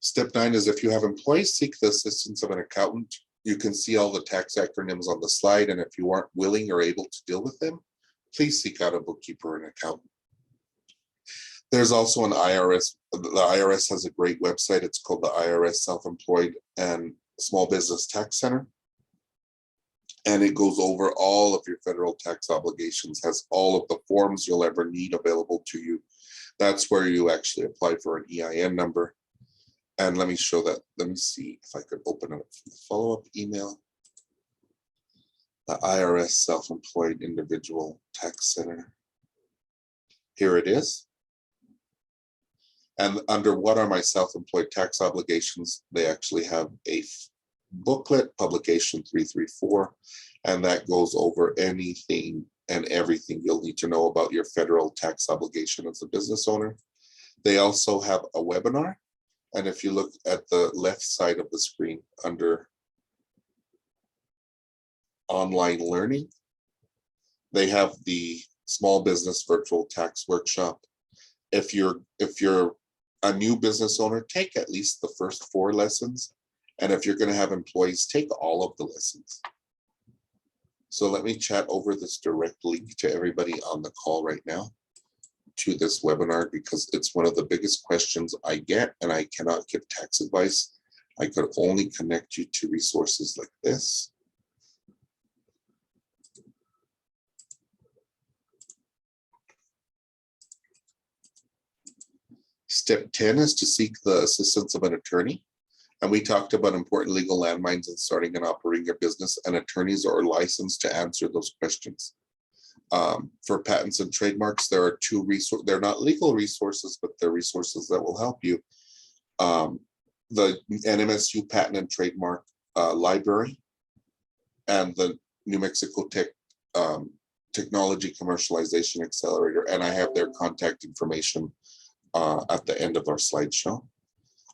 Step 9 is if you have employees, seek the assistance of an accountant. You can see all the tax acronyms on the slide, and if you aren't willing or able to deal with them, please seek out a bookkeeper or an accountant. There's also an IRS. The IRS has a great website. It's called the IRS Self-Employed and Small Business Tax Center. And it goes over all of your federal tax obligations, has all of the forms you'll ever need available to you. That's where you actually apply for an EIN number. And let me show that. Let me see if I could open up the follow-up email. The IRS Self-Employed Individual Tax Center. Here it is. And under what are my self-employed tax obligations, they actually have a booklet, publication 334, and that goes over anything and everything you'll need to know about your federal tax obligation as a business owner. They also have a webinar. And if you look at the left side of the screen under online learning, they have the small business virtual tax workshop. If you're a new business owner, take at least the first 4 lessons. And if you're going to have employees, take all of the lessons. So let me chat over this direct link to everybody on the call right now to this webinar, because it's one of the biggest questions I get, and I cannot give tax advice. I could only connect you to resources like this. Step 10 is to seek the assistance of an attorney. And we talked about important legal landmines in starting and operating a business, and attorneys are licensed to answer those questions. For patents and trademarks, there are 2 resources. They're not legal resources, but they're resources that will help you. The NMSU Patent and Trademark Library and the New Mexico Technology Commercialization Accelerator. And I have their contact information at the end of our slideshow.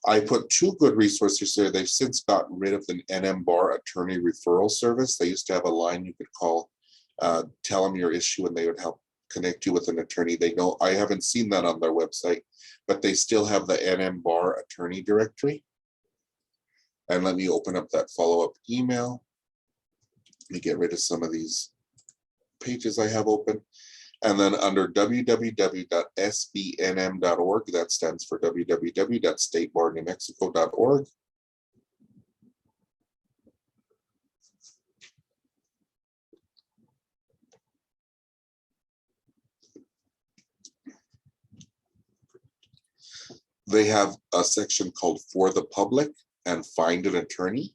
I put 2 good resources there. They've since gotten rid of the NM Bar Attorney Referral Service. They used to have a line you could call, tell them your issue, and they would help connect you with an attorney. They know, I haven't seen that on their website, but they still have the NM Bar Attorney Directory. And let me open up that follow-up email. Let me get rid of some of these pages I have open. And then under www.sbnm.org, that stands for www.statebarnewmexico.org. They have a section called For the Public and Find an Attorney.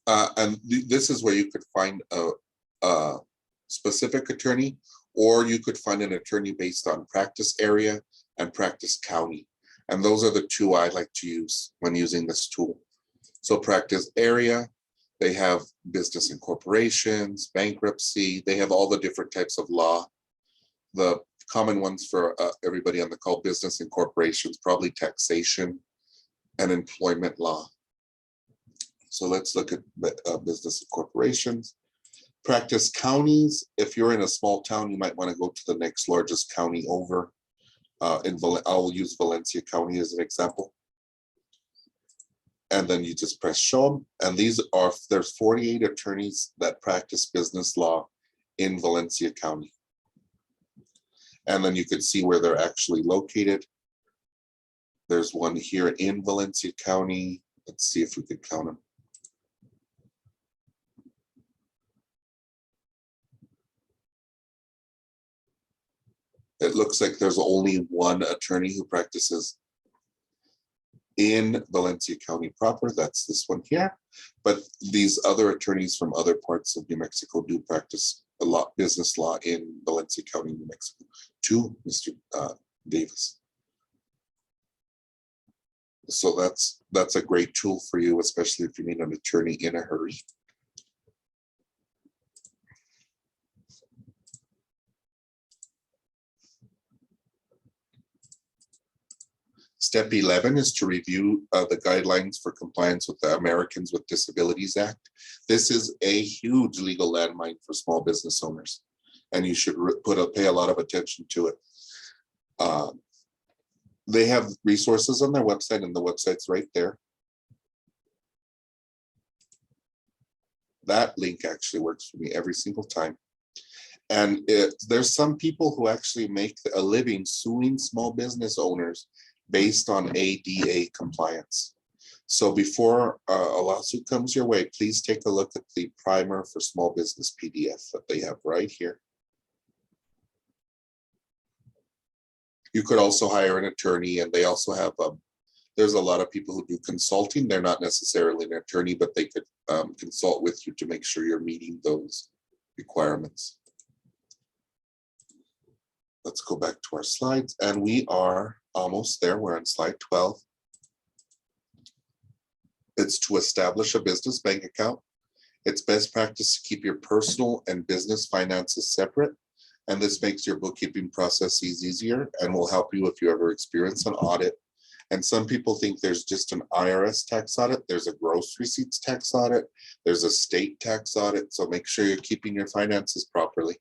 This is where you could find a specific attorney, or you could find an attorney based on practice area and practice county. And those are the two I like to use when using this tool. So practice area, they have business incorporations, bankruptcy, they have all the different types of law. The common ones for everybody on the call: business incorporations, probably taxation and employment law. So let's look at business incorporations. Practice counties. If you're in a small town, you might want to go to the next largest county over. I'll use Valencia County as an example. And then you just press show them. And there's 48 attorneys that practice business law in Valencia County. And then you could see where they're actually located. There's one here in Valencia County. Let's see if we could count them. It looks like there's only one attorney who practices in Valencia County proper. That's this one here. But these other attorneys from other parts of New Mexico do practice a lot business law in Valencia County, New Mexico, too, Mr. Davis. So that's a great tool for you, especially if you need an attorney in a hurry. Step 11 is to review the guidelines for compliance with the Americans with Disabilities Act. This is a huge legal landmine for small business owners, and you should pay a lot of attention to it. They have resources on their website, and the website's right there. That link actually works for me every single time. And there's some people who actually make a living suing small business owners based on ADA compliance. So before a lawsuit comes your way, please take a look at the primer for small business PDF that they have right here. You could also hire an attorney, and they also have, there's a lot of people who do consulting. They're not necessarily an attorney, but they could consult with you to make sure you're meeting those requirements. Let's go back to our slides, and we are almost there. We're on slide 12. It's to establish a business bank account. It's best practice to keep your personal and business finances separate, and this makes your bookkeeping processes easier and will help you if you ever experience an audit. And some people think there's just an IRS tax audit. There's a gross receipts tax audit. There's a state tax audit. So make sure you're keeping your finances properly.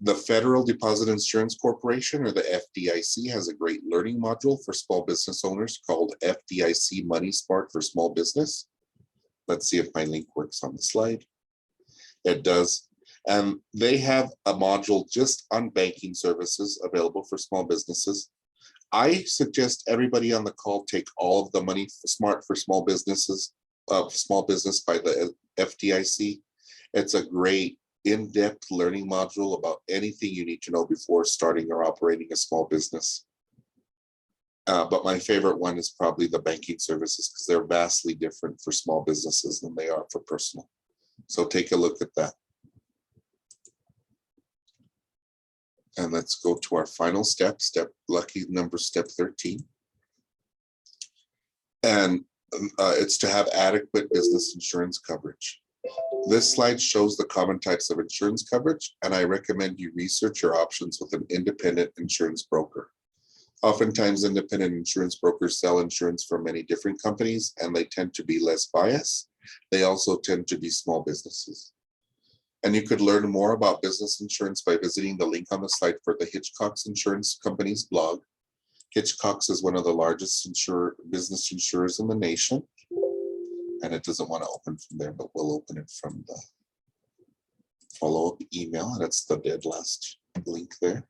The Federal Deposit Insurance Corporation, or the FDIC, has a great learning module for small business owners called FDIC Money Smart for Small Business. Let's see if my link works on the slide. It does. And they have a module just on banking services available for small businesses. I suggest everybody on the call take all of the Money Smart for Small Businesses, Small Business by the FDIC. It's a great in-depth learning module about anything you need to know before starting or operating a small business. But my favorite one is probably the banking services, because they're vastly different for small businesses than they are for personal. So take a look at that. And let's go to our final step, lucky number step 13. And it's to have adequate business insurance coverage. This slide shows the common types of insurance coverage, and I recommend you research your options with an independent insurance broker. Oftentimes, independent insurance brokers sell insurance for many different companies, and they tend to be less biased. They also tend to be small businesses. And you could learn more about business insurance by visiting the link on the slide for the Hitchcock's Insurance Company's blog. Hitchcock's is one of the largest business insurers in the nation. And it doesn't want to open from there, but we'll open it from the follow-up email. That's the dead last link there.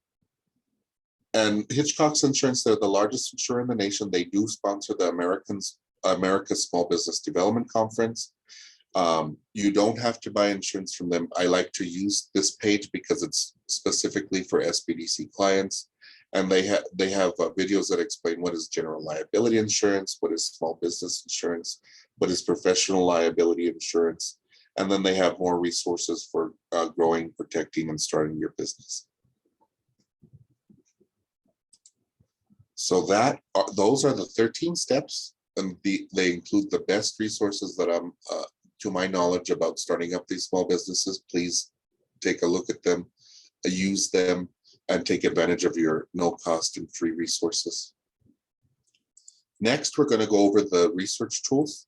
And Hitchcock's Insurance, they're the largest insurer in the nation. They do sponsor the America's Small Business Development Conference. You don't have to buy insurance from them. I like to use this page because it's specifically for Sbdc clients. And they have videos that explain what is general liability insurance, what is small business insurance. what is professional liability insurance, and then they have more resources for growing, protecting, and starting your business. So those are the 13 steps, and they include the best resources that I'm, to my knowledge, about starting up these small businesses. Please take a look at them, use them, and take advantage of your no cost and free resources. Next, we're going to go over the research tools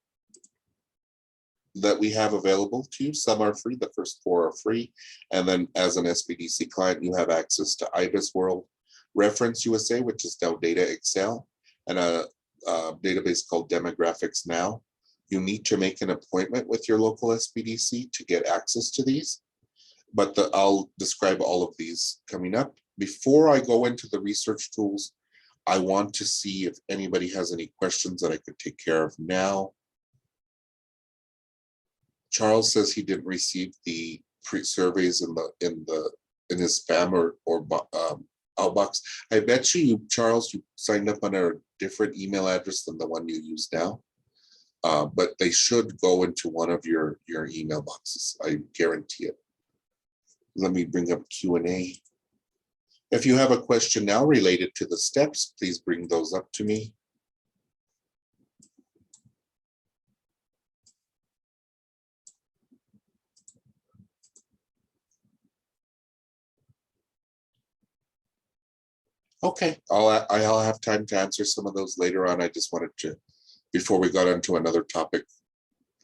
that we have available to you. Some are free, the first 4 are free. And then as an Sbdc client, you have access to IBIS World, Reference USA, which is now Data Excel, and a database called Demographics Now. You need to make an appointment with your local Sbdc to get access to these, but I'll describe all of these coming up. Before I go into the research tools, I want to see if anybody has any questions that I could take care of now. Charles says he didn't receive the pre-surveys in his spam or outbox. I bet you, Charles, you signed up on a different email address than the one you use now. But they should go into one of your email boxes. I guarantee it. Let me bring up Q&A. If you have a question now related to the steps, please bring those up to me. Okay, I'll have time to answer some of those later on. I just wanted to, before we got onto another topic,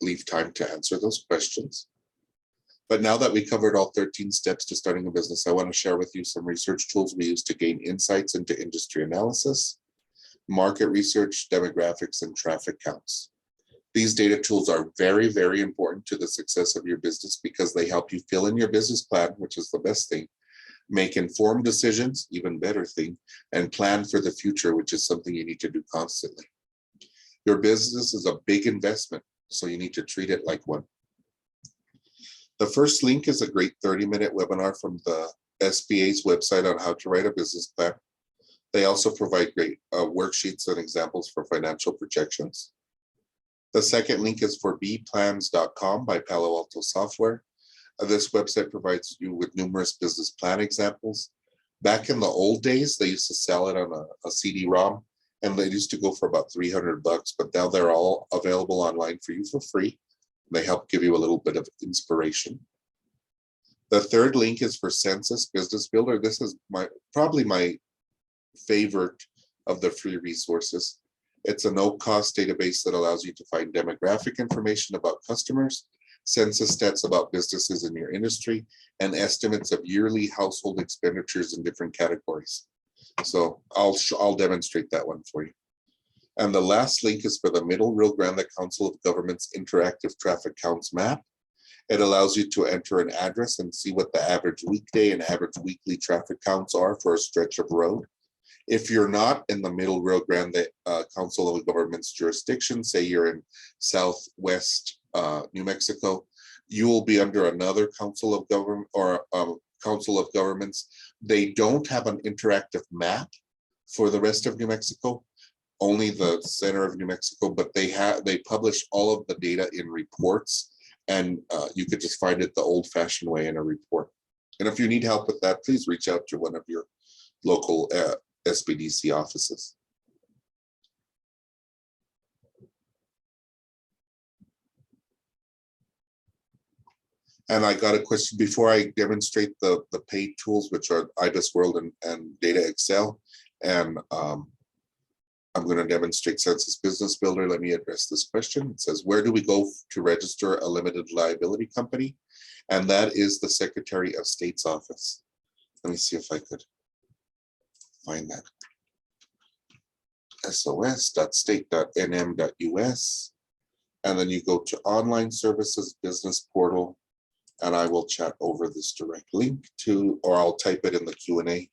leave time to answer those questions. But now that we covered all 13 steps to starting a business, I want to share with you some research tools we use to gain insights into industry analysis, market research, demographics, and traffic counts. These data tools are very, very important to the success of your business because they help you fill in your business plan, which is the best thing, make informed decisions, even better thing, and plan for the future, which is something you need to do constantly. Your business is a big investment, so you need to treat it like one. The first link is a great 30-minute webinar from the SBA's website on how to write a business plan. They also provide great worksheets and examples for financial projections. The second link is for bplans.com by Palo Alto Software. This website provides you with numerous business plan examples. Back in the old days, they used to sell it on a CD-ROM, and they used to go for about $300, but now they're all available online for you for free. They help give you a little bit of inspiration. The third link is for Census Business Builder. This is probably my favorite of the free resources. It's a no-cost database that allows you to find demographic information about customers, census stats about businesses in your industry, and estimates of yearly household expenditures in different categories. So I'll demonstrate that one for you. And the last link is for the Middle Rio Grande Council of Governments Interactive Traffic Counts map. It allows you to enter an address and see what the average weekday and average weekly traffic counts are for a stretch of road. If you're not in the Middle Rio Grande Council of Governments jurisdiction, say you're in Southwest New Mexico, you will be under another Council of Government or Council of Governments. They don't have an interactive map for the rest of New Mexico, only the center of New Mexico, but they publish all of the data in reports, and you could just find it the old-fashioned way in a report. And if you need help with that, please reach out to one of your local Sbdc offices. And I got a question before I demonstrate the paid tools, which are IBIS World and Data Excel. And I'm going to demonstrate Census Business Builder. Let me address this question. It says, where do we go to register a limited liability company? And that is the Secretary of State's office. Let me see if I could find that. sos.state.nm.us. And then you go to Online Services Business Portal. And I will chat over this direct link to, or I'll type it in the Q&A.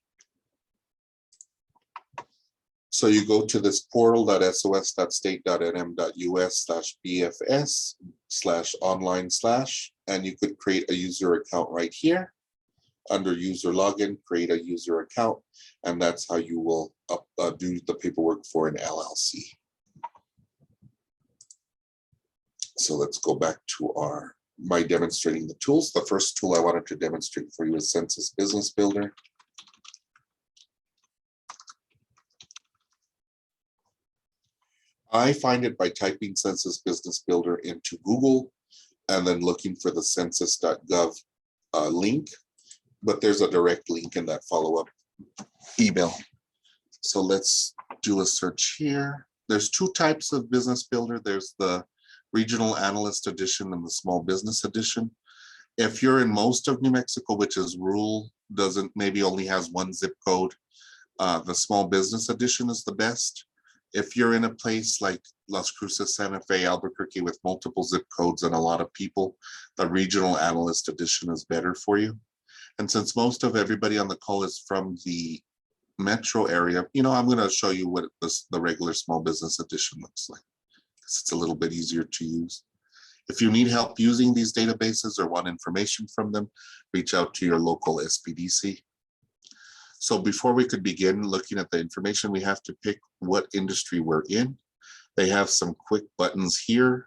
So you go to this portal.sos.state.nm.us/bfs/online/, and you could create a user account right here. Under user login, create a user account, and that's how you will do the paperwork for an LLC. So let's go back to my demonstrating the tools. The first tool I wanted to demonstrate for you is Census Business Builder. I find it by typing Census Business Builder into Google and then looking for the census.gov link, but there's a direct link in that follow-up email. So let's do a search here. There's two types of Business Builder. There's the Regional Analyst Edition and the Small Business Edition. If you're in most of New Mexico, which is rural, maybe only has one zip code, the Small Business Edition is the best. If you're in a place like Las Cruces, Santa Fe, Albuquerque with multiple zip codes and a lot of people, the Regional Analyst Edition is better for you. And since most of everybody on the call is from the metro area, I'm going to show you what the regular Small Business Edition looks like. It's a little bit easier to use. If you need help using these databases or want information from them, reach out to your local Sbdc. So before we could begin looking at the information, we have to pick what industry we're in. They have some quick buttons here,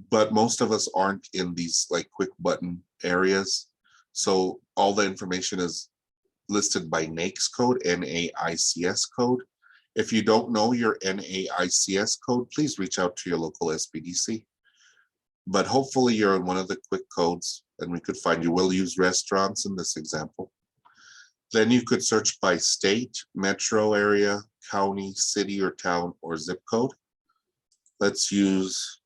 but most of us aren't in these like quick button areas. So all the information is listed by NAICS code, NAICS code. If you don't know your NAICS code, please reach out to your local Sbdc. But hopefully you're in one of the quick codes and we could find you. We'll use restaurants in this example. Then you could search by state, metro area, county, city or town, or zip code. Let's use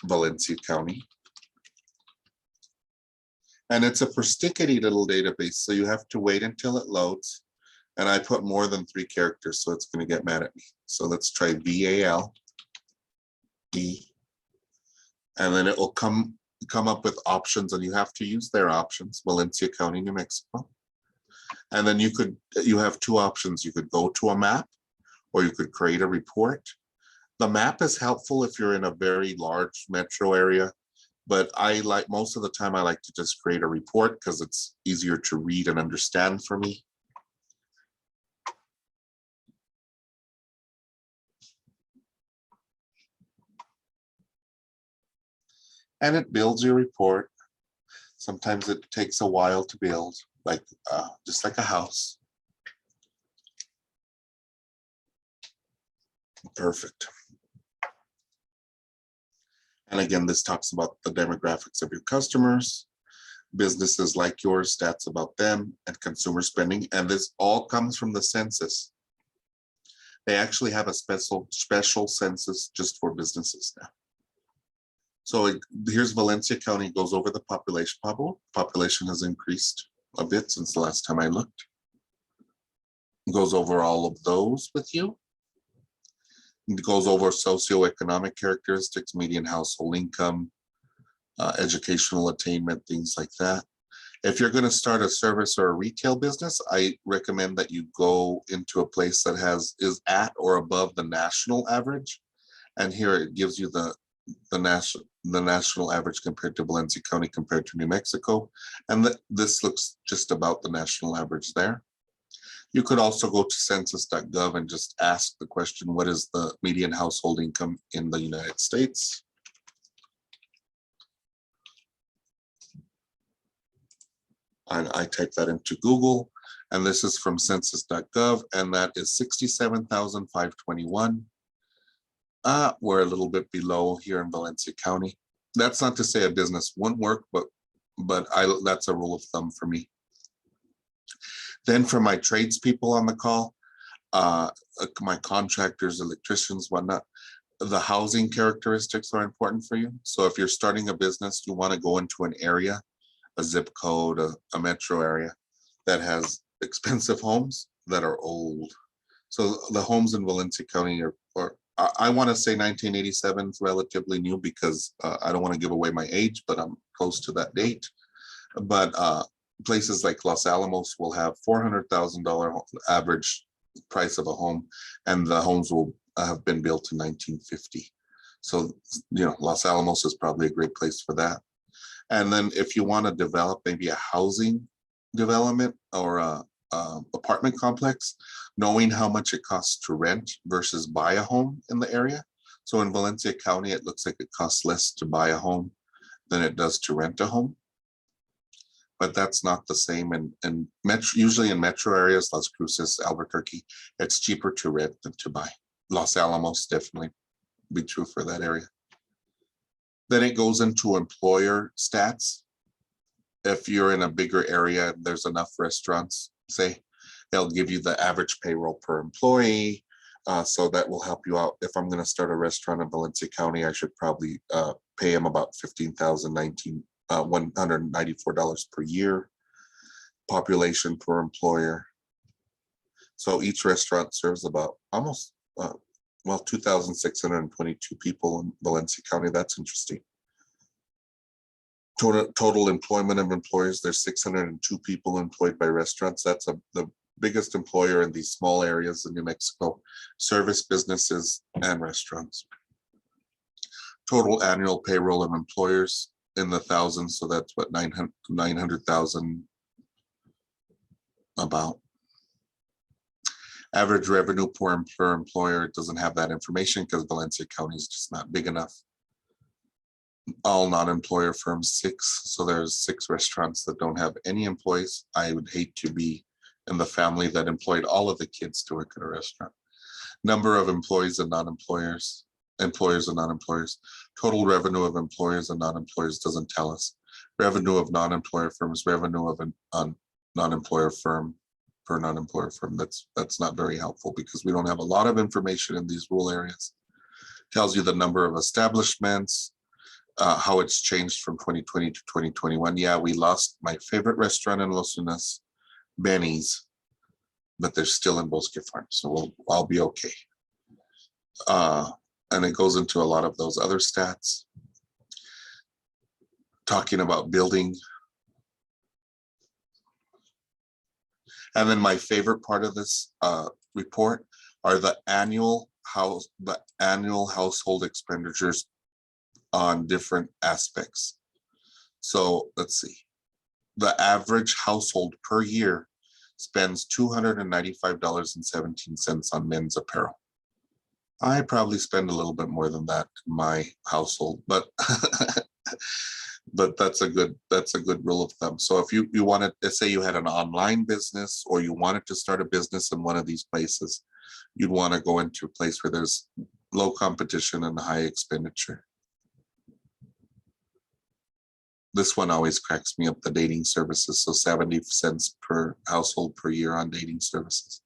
Valencia County. And it's a persnickety little database, so you have to wait until it loads. And I put more than 3 characters, so it's going to get mad at me. So let's try VAL E, and then it will come up with options, and you have to use their options. Valencia County, New Mexico. And then you have 2 options. You could go to a map, or you could create a report. The map is helpful if you're in a very large metro area, but most of the time I like to just create a report because it's easier to read and understand for me. And it builds your report. Sometimes it takes a while to build, just like a house. Perfect. And again, this talks about the demographics of your customers, businesses like yours, stats about them, and consumer spending. And this all comes from the census. They actually have a special census just for businesses now. So here's Valencia County, goes over the population bubble. Population has increased a bit since the last time I looked. It goes over all of those with you. It goes over socioeconomic characteristics, median household income, educational attainment, things like that. If you're going to start a service or a retail business, I recommend that you go into a place that is at or above the national average. And here it gives you the national average compared to Valencia County compared to New Mexico. And this looks just about the national average there. You could also go to census.gov and just ask the question, what is the median household income in the United States? And I type that into Google, and this is from census.gov, and that is 67,521. We're a little bit below here in Valencia County. That's not to say a business won't work, but that's a rule of thumb for me. Then for my tradespeople on the call, my contractors, electricians, whatnot, the housing characteristics are important for you. So if you're starting a business, you want to go into an area, a zip code, a metro area that has expensive homes that are old. So the homes in Valencia County are I want to say 1987 is relatively new because I don't want to give away my age, but I'm close to that date. But places like Los Alamos will have $400,000 average price of a home, and the homes will have been built in 1950. So, Los Alamos is probably a great place for that. And then if you want to develop maybe a housing development or a apartment complex, knowing how much it costs to rent versus buy a home in the area. So in Valencia County, it looks like it costs less to buy a home than it does to rent a home. But that's not the same in metro, usually in metro areas, Las Cruces, Albuquerque, it's cheaper to rent than to buy. Los Alamos definitely be true for that area. Then it goes into employer stats. If you're in a bigger area, there's enough restaurants, say, they'll give you the average payroll per employee. So that will help you out. If I'm going to start a restaurant in Valencia County, I should probably pay them about $194 per year. Population per employer. So each restaurant serves about almost 2,622 people in Valencia County. That's interesting. Total employment of employers, there's 602 people employed by restaurants. That's the biggest employer in these small areas in New Mexico, service businesses and restaurants. Total annual payroll of employers in the thousands, so that's what 900,000 about. Average revenue per employer doesn't have that information because Valencia County is just not big enough. All non-employer firms, 6. So there's 6 restaurants that don't have any employees. I would hate to be in the family that employed all of the kids to work at a restaurant. Number of employees and non-employers, employers and non-employers. Total revenue of employers and non-employers doesn't tell us. Revenue of non-employer firms, revenue of a non-employer firm per non-employer firm. That's not very helpful because we don't have a lot of information in these rural areas. Tells you the number of establishments, how it's changed from 2020 to 2021. Yeah, we lost my favorite restaurant in Los Lunas, Benny's, but they're still in Bosque Farm, so I'll be okay. And it goes into a lot of those other stats, talking about building. And then my favorite part of this report are the annual household expenditures on different aspects. So let's see. The average household per year spends $295.17 on men's apparel. I probably spend a little bit more than that in my household, but but that's a good rule of thumb. So if you wanted to say you had an online business or you wanted to start a business in one of these places, you'd want to go into a place where there's low competition and high expenditure. This one always cracks me up, the dating services. So 70 cents per household per year on dating services.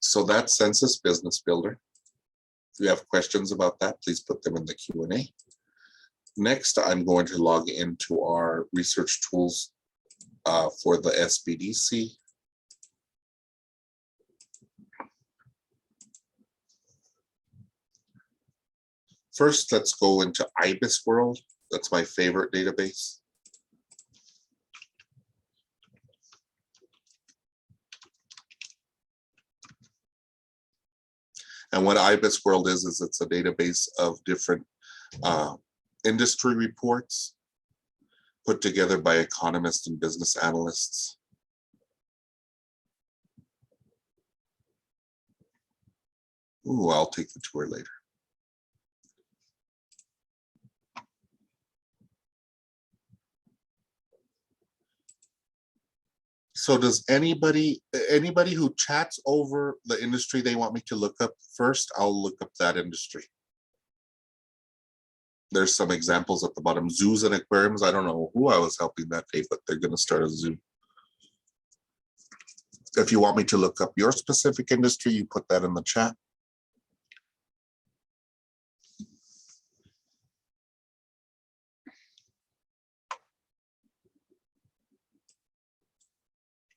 So that's Census Business Builder. If you have questions about that, please put them in the Q&A. Next, I'm going to log into our research tools for the Sbdc. First, let's go into IBIS World. That's my favorite database. And what IBIS World is it's a database of different industry reports put together by economists and business analysts. Ooh, I'll take the tour later. So does anybody who chats over the industry they want me to look up first, I'll look up that industry. There's some examples at the bottom. Zoos and aquariums. I don't know who I was helping that day, but they're going to start a zoo. If you want me to look up your specific industry, you put that in the chat.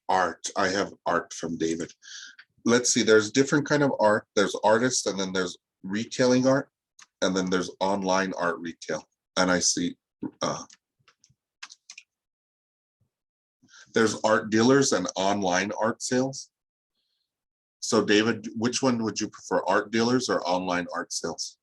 Art. I have art from David. Let's see. There's different kind of art. There's artists, and then there's retailing art, and then there's online art retail. And I see there's art dealers and online art sales. So David, which one would you prefer, art dealers or online art sales?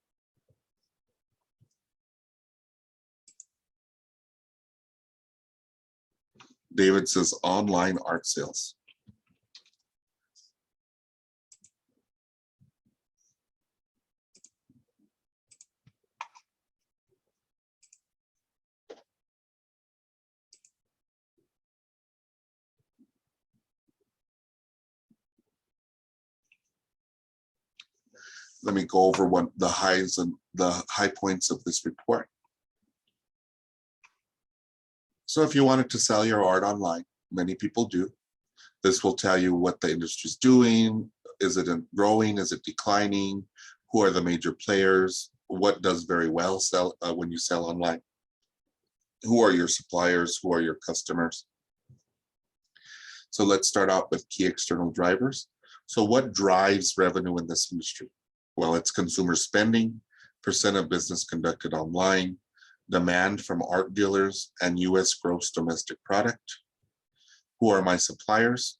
David says online art sales. Let me go over the highs and the high points of this report. So if you wanted to sell your art online, many people do. This will tell you what the industry is doing. Is it growing? Is it declining? Who are the major players? What does very well sell when you sell online? Who are your suppliers? Who are your customers? So let's start out with key external drivers. So what drives revenue in this industry? Well, it's consumer spending, percent of business conducted online, demand from art dealers, and US gross domestic product. Who are my suppliers?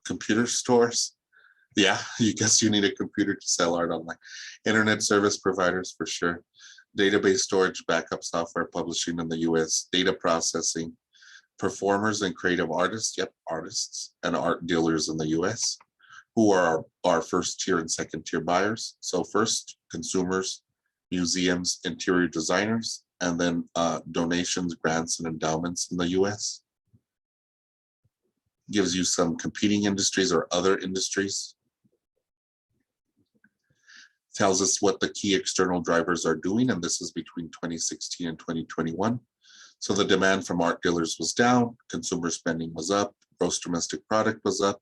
Computer stores. Yeah, you guess you need a computer to sell art online. Internet service providers for sure. Database storage, backup software, publishing in the US, data processing, performers and creative artists, yep, artists, and art dealers in the US. Who are our first tier and second tier buyers? So first, consumers, museums, interior designers, and then donations, grants, and endowments in the US. Gives you some competing industries or other industries. Tells us what the key external drivers are doing, and this is between 2016 and 2021. So the demand from art dealers was down, consumer spending was up, gross domestic product was up,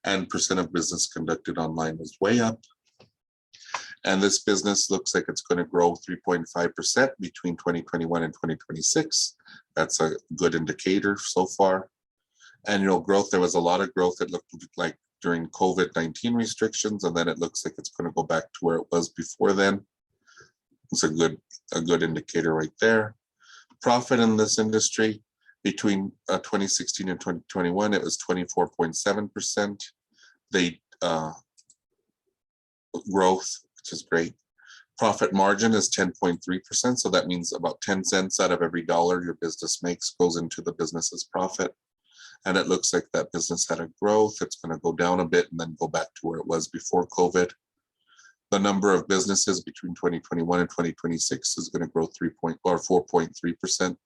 and percent of business conducted online was way up. And this business looks like it's going to grow 3.5% between 2021 and 2026. That's a good indicator so far. Annual growth, there was a lot of growth. It looked like during COVID-19 restrictions, and then it looks like it's going to go back to where it was before then. It's a good indicator right there. Profit in this industry between 2016 and 2021, it was 24.7%. They growth, which is great. Profit margin is 10.3%, so that means about 10 cents out of every dollar your business makes goes into the business's profit. And it looks like that business had a growth. It's going to go down a bit and then go back to where it was before COVID. The number of businesses between 2021 and 2026 is going to grow 4.3%.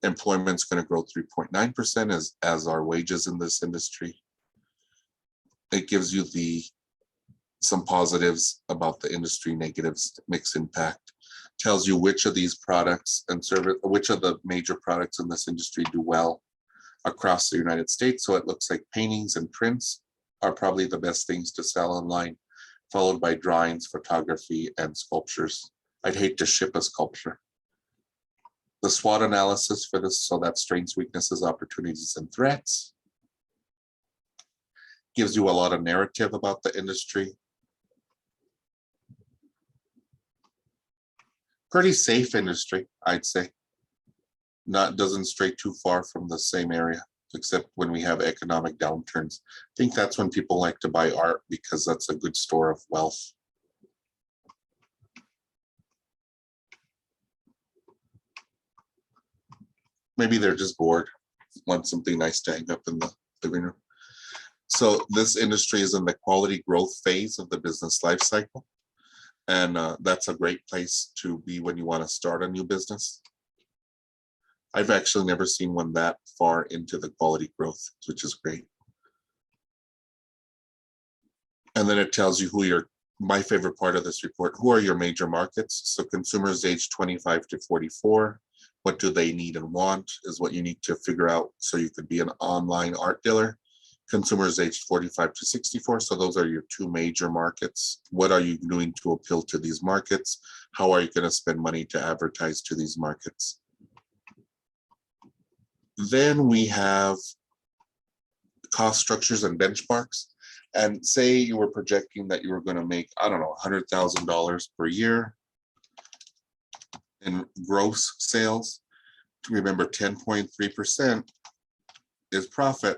Employment's going to grow 3.9% as are wages in this industry. It gives you some positives about the industry, negatives, mixed impact. Tells you which of these products and which of the major products in this industry do well across the United States. So it looks like paintings and prints are probably the best things to sell online, followed by drawings, photography, and sculptures. I'd hate to ship a sculpture. The SWOT analysis for this, so that's strengths, weaknesses, opportunities, and threats. Gives you a lot of narrative about the industry. Pretty safe industry, I'd say. Doesn't stray too far from the same area, except when we have economic downturns. I think that's when people like to buy art because that's a good store of wealth. Maybe they're just bored, want something nice to hang up in the living room. So this industry is in the quality growth phase of the business life cycle. And that's a great place to be when you want to start a new business. I've actually never seen one that far into the quality growth, which is great. And then it tells you my favorite part of this report, who are your major markets? So consumers aged 25 to 44, what do they need and want is what you need to figure out so you could be an online art dealer. Consumers aged 45 to 64, so those are your two major markets. What are you doing to appeal to these markets? How are you going to spend money to advertise to these markets? Then we have cost structures and benchmarks. And say you were projecting that you were going to make, I don't know, $100,000 per year in gross sales. Remember, 10.3% is profit.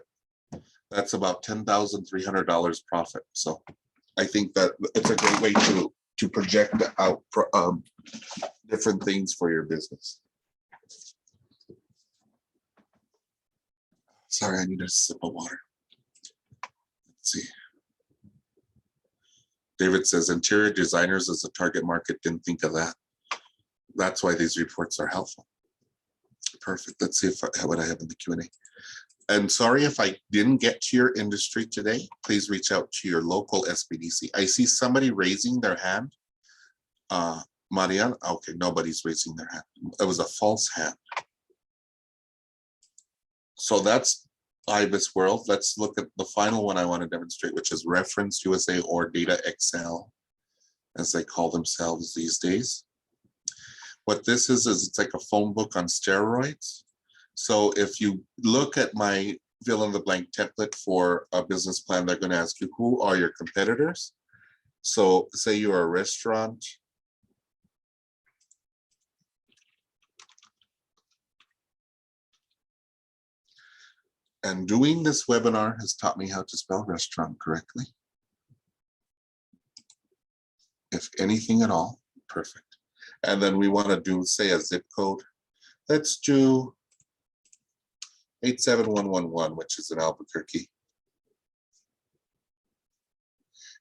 That's about $10,300 profit. So I think that it's a great way to project out different things for your business. Sorry, I need a sip of water. Let's see. David says, interior designers as a target market, didn't think of that. That's why these reports are helpful. Perfect. Let's see what I have in the Q&A. And sorry if I didn't get to your industry today, please reach out to your local SBDC. I see somebody raising their hand. Mariana, okay, nobody's raising their hand. It was a false hand. So that's IBIS World. Let's look at the final one I want to demonstrate, which is Reference USA, or Data Excel, as they call themselves these days. What this is it's like a phone book on steroids. So if you look at my fill in the blank template for a business plan, they're going to ask you, who are your competitors? So say you're a restaurant. And doing this webinar has taught me how to spell restaurant correctly. If anything at all, perfect. And then we want to do, say, a zip code. Let's do 87111, which is in Albuquerque.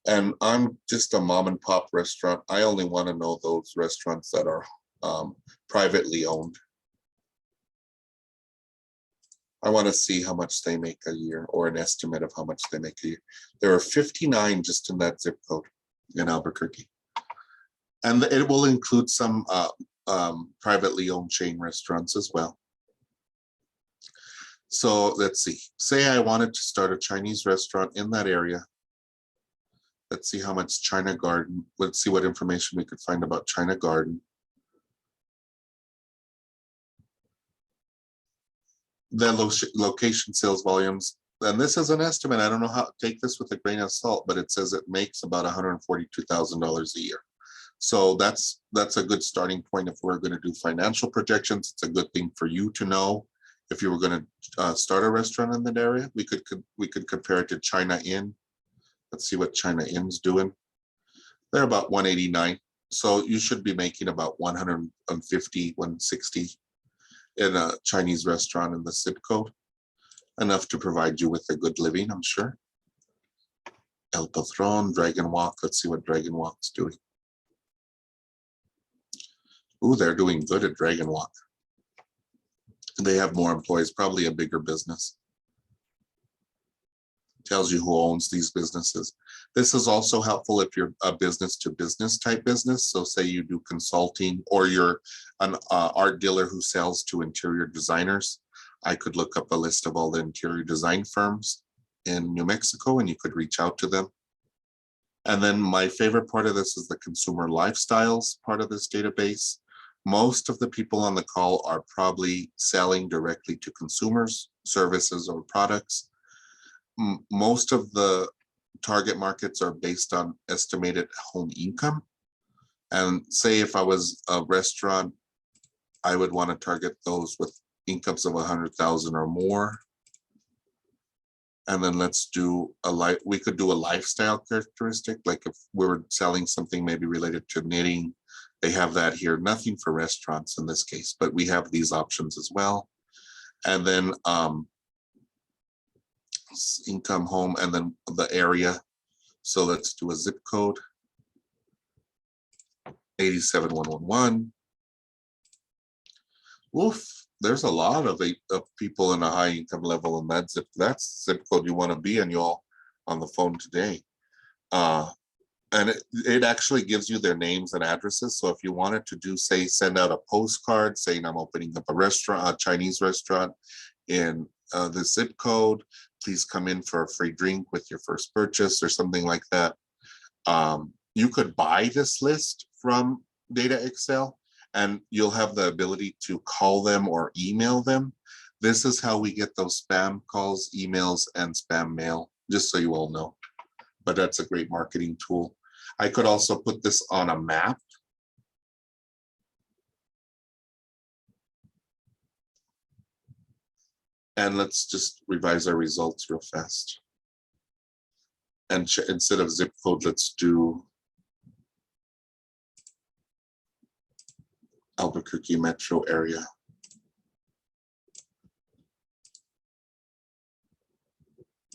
And I'm just a mom and pop restaurant. I only want to know those restaurants that are privately owned. I want to see how much they make a year, or an estimate of how much they make a year. There are 59 just in that zip code in Albuquerque. And it will include some privately owned chain restaurants as well. So let's see, say I wanted to start a Chinese restaurant in that area. Let's see how much China Garden, let's see what information we could find about China Garden. The location sales volumes, and this is an estimate. I don't know how to take this with a grain of salt, but it says it makes about $142,000 a year. So that's a good starting point. If we're going to do financial projections, it's a good thing for you to know. If you were going to start a restaurant in that area, we could compare it to China Inn. Let's see what China Inn's doing. They're about 189. So you should be making about 150, 160 in a Chinese restaurant in the zip code. Enough to provide you with a good living, I'm sure. El Patron, Dragon Walk. Let's see what Dragon Walk's doing. Ooh, they're doing good at Dragon Walk. They have more employees, probably a bigger business. Tells you who owns these businesses. This is also helpful if you're a business to business type business. So say you do consulting, or you're an art dealer who sells to interior designers. I could look up a list of all the interior design firms in New Mexico, and you could reach out to them. And then my favorite part of this is the consumer lifestyles part of this database. Most of the people on the call are probably selling directly to consumers, services, or products. Most of the target markets are based on estimated home income. And say if I was a restaurant, I would want to target those with incomes of 100,000 or more. And then let's do we could do a lifestyle characteristic, like if we were selling something maybe related to knitting. They have that here, nothing for restaurants in this case, but we have these options as well. And then income, home, and then the area. So let's do a zip code, 87111. Oof, there's a lot of people in a high income level in that zip code you want to be in, y'all, on the phone today. And it actually gives you their names and addresses. So if you wanted to do, say, send out a postcard saying I'm opening up a restaurant, a Chinese restaurant in the zip code, please come in for a free drink with your first purchase or something like that. You could buy this list from Data Excel, and you'll have the ability to call them or email them. This is how we get those spam calls, emails, and spam mail, just so you all know. But that's a great marketing tool. I could also put this on a map. And let's just revise our results real fast. And instead of zip code, let's do Albuquerque metro area.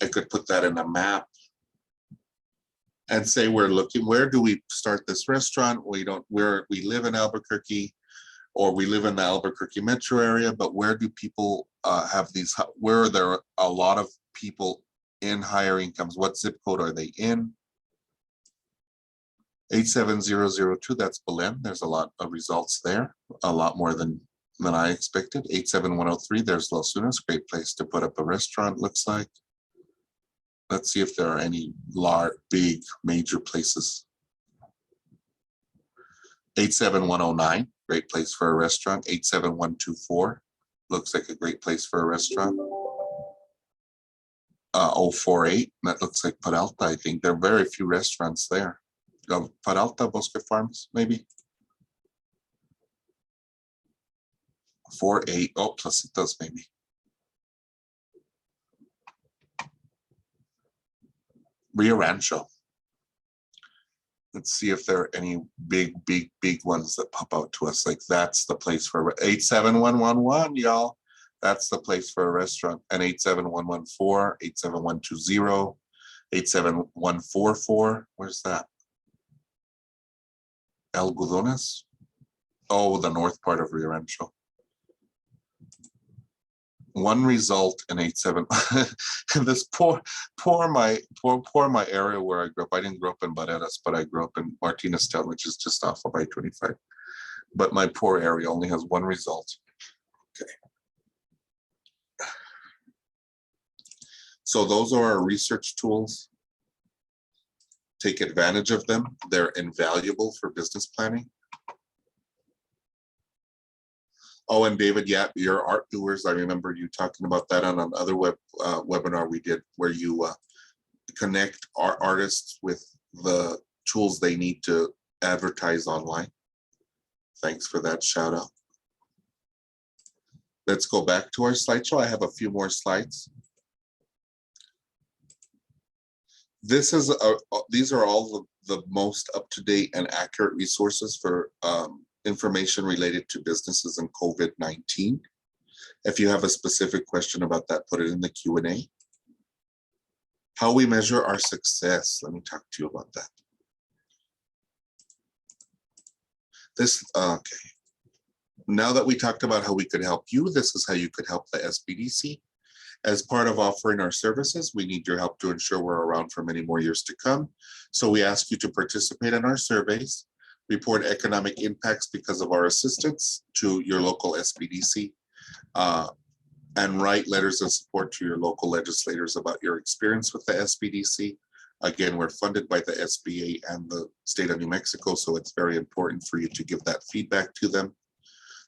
I could put that in a map and say we're looking, where do we start this restaurant? We live in Albuquerque, or we live in the Albuquerque metro area, but where do people have these, where are there a lot of people in higher incomes? What zip code are they in? 87002, that's Belen. There's a lot of results there, a lot more than I expected. 87103, there's Los Unas, great place to put up a restaurant, looks like. Let's see if there are any large, big, major places. 87109, great place for a restaurant. 87124, looks like a great place for a restaurant. 048, that looks like Peralta. I think there are very few restaurants there. Peralta, Bosque Farms, maybe. 48, oh, Placitas, maybe. Rio Rancho. Let's see if there are any big ones that pop out to us. Like that's the place for 87111, y'all. That's the place for a restaurant. And 87114, 87120, 87144. Where's that? Algodones? Oh, the north part of Rio Rancho. One result in 87. This poor my area where I grew up. I didn't grow up in Barreras, but I grew up in Martinez Town, which is just off of I-25. But my poor area only has one result. Okay. So those are our research tools. Take advantage of them. They're invaluable for business planning. Oh, and David, yeah, your art doers, I remember you talking about that on another webinar we did, where you connect our artists with the tools they need to advertise online. Thanks for that shout out. Let's go back to our slideshow. I have a few more slides. This is these are all the most up-to-date and accurate resources for information related to businesses and COVID-19. If you have a specific question about that, put it in the Q&A. How we measure our success. Let me talk to you about that. Okay. Now that we talked about how we could help you, this is how you could help the SBDC. As part of offering our services, we need your help to ensure we're around for many more years to come. So we ask you to participate in our surveys, report economic impacts because of our assistance to your local SBDC, and write letters of support to your local legislators about your experience with the SBDC. Again, we're funded by the SBA and the state of New Mexico, so it's very important for you to give that feedback to them.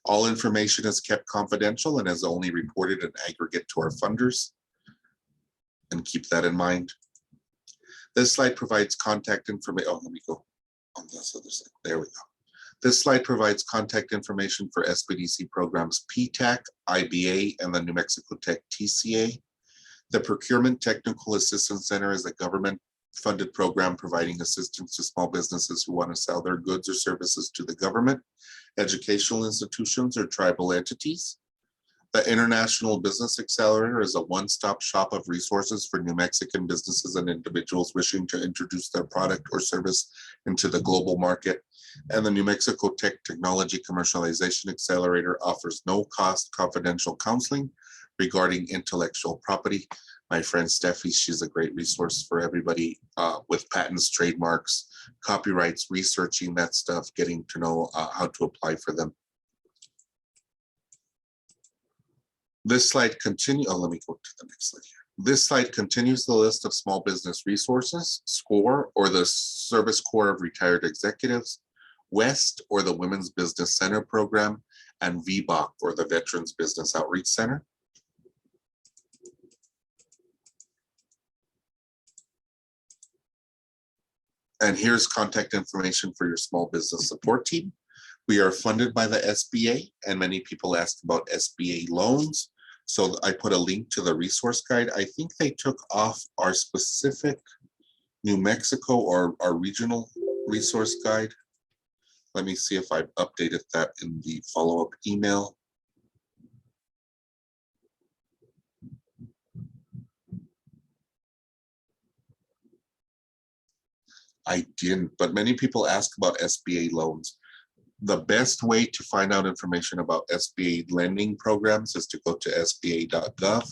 All information is kept confidential and is only reported in aggregate to our funders. And keep that in mind. This slide provides contact information. Oh, let me go on this other side. There we go. This slide provides contact information for SBDC programs PTAC, IBA, and the New Mexico Tech TCA. The Procurement Technical Assistance Center is a government-funded program providing assistance to small businesses who want to sell their goods or services to the government, educational institutions, or tribal entities. The International Business Accelerator is a one-stop shop of resources for New Mexican businesses and individuals wishing to introduce their product or service into the global market. And the New Mexico Tech Technology Commercialization Accelerator offers no-cost confidential counseling regarding intellectual property. My friend Steffi, she's a great resource for everybody with patents, trademarks, copyrights, researching that stuff, getting to know how to apply for them. This slide continues. Oh, let me go to the next slide here. This slide continues the list of small business resources: SCORE, or the Service Corps of Retired Executives, WEST, or the Women's Business Center Program, and VBOC, or the Veterans Business Outreach Center. And here's contact information for your small business support team. We are funded by the SBA, and many people ask about SBA loans. So I put a link to the resource guide. I think they took off our specific New Mexico or our regional resource guide. Let me see if I've updated that in the follow-up email. I didn't, but many people ask about SBA loans. The best way to find out information about SBA lending programs is to go to sba.gov.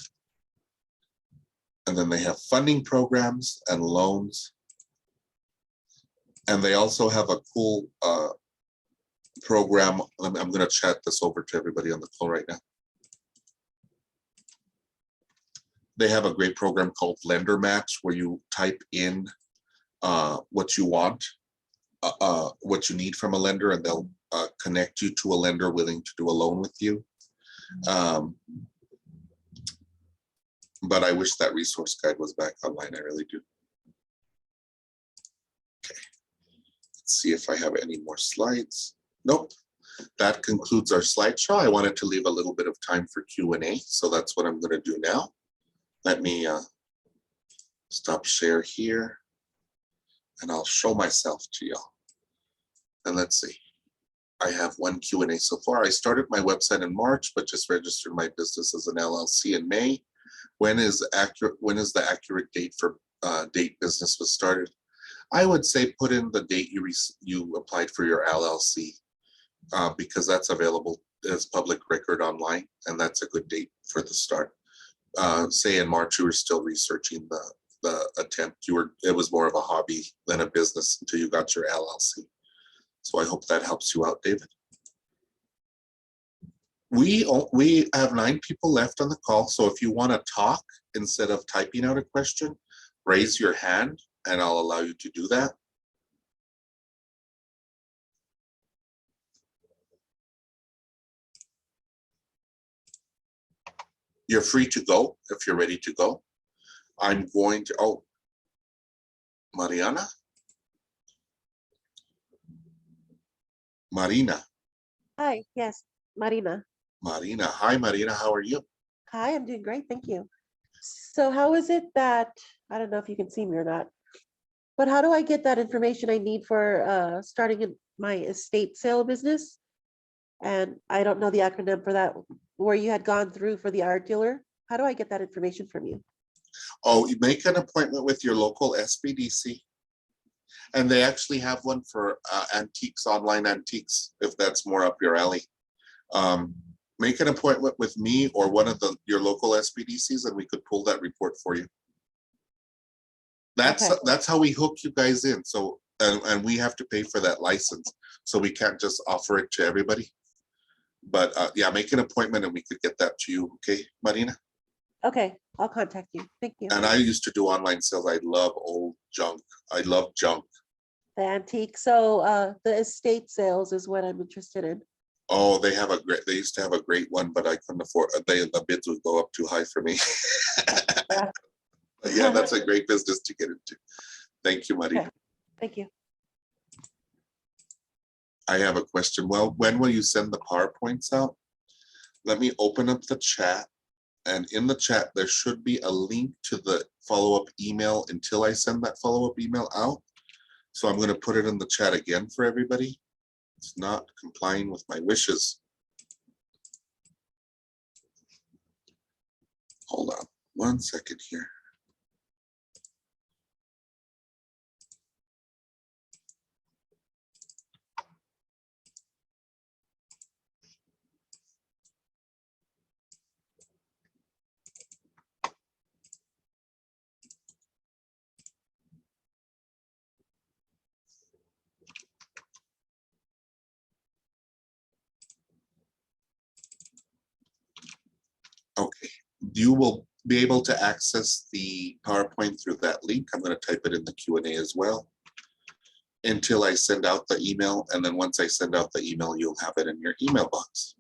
And then they have funding programs and loans. And they also have a cool program. I'm going to chat this over to everybody on the call right now. They have a great program called Lender Match, where you type in what you want, what you need from a lender, and they'll connect you to a lender willing to do a loan with you. But I wish that resource guide was back online. I really do. Okay. Let's see if I have any more slides. Nope. That concludes our slideshow. I wanted to leave a little bit of time for Q&A, so that's what I'm going to do now. Let me stop share here, and I'll show myself to y'all. And let's see. I have one Q&A so far. I started my website in March, but just registered my business as an LLC in May. When is the accurate date for date business was started? I would say put in the date you applied for your LLC, because that's available as public record online, and that's a good date for the start. Say in March you were still researching the attempt. It was more of a hobby than a business until you got your LLC. So I hope that helps you out, David. We have 9 people left on the call, so if you want to talk instead of typing out a question, raise your hand and I'll allow you to do that. You're free to go if you're ready to go. I'm going to, oh, Mariana? Marina. Hi, yes, Marina. Marina, hi Marina, how are you? Hi, I'm doing great, thank you. So how is it that, I don't know if you can see me or not, but how do I get that information I need for starting my estate sale business? And I don't know the acronym for that, where you had gone through for the art dealer. How do I get that information from you? Oh, you make an appointment with your local Sbdc. And they actually have one for antiques, online antiques, if that's more up your alley. Make an appointment with me or one of your local Sbdcs, and we could pull that report for you. That's how we hook you guys in. So and we have to pay for that license, so we can't just offer it to everybody. But yeah, make an appointment and we could get that to you. Okay, Marina? Okay, I'll contact you. Thank you. And I used to do online sales. I love old junk. I love junk. The antique. So the estate sales is what I'm interested in. Oh, they used to have a great one, but I couldn't afford it. The bids would go up too high for me. Yeah. But yeah, that's a great business to get into. Thank you, Marina. Okay. Thank you. I have a question. Well, when will you send the PowerPoints out? Let me open up the chat. And in the chat, there should be a link to the follow-up email until I send that follow-up email out. So I'm going to put it in the chat again for everybody. It's not complying with my wishes. Hold on 1 second here. Okay, you will be able to access the PowerPoint through that link. I'm going to type it in the Q&A as well until I send out the email. And then once I send out the email, you'll have it in your email box.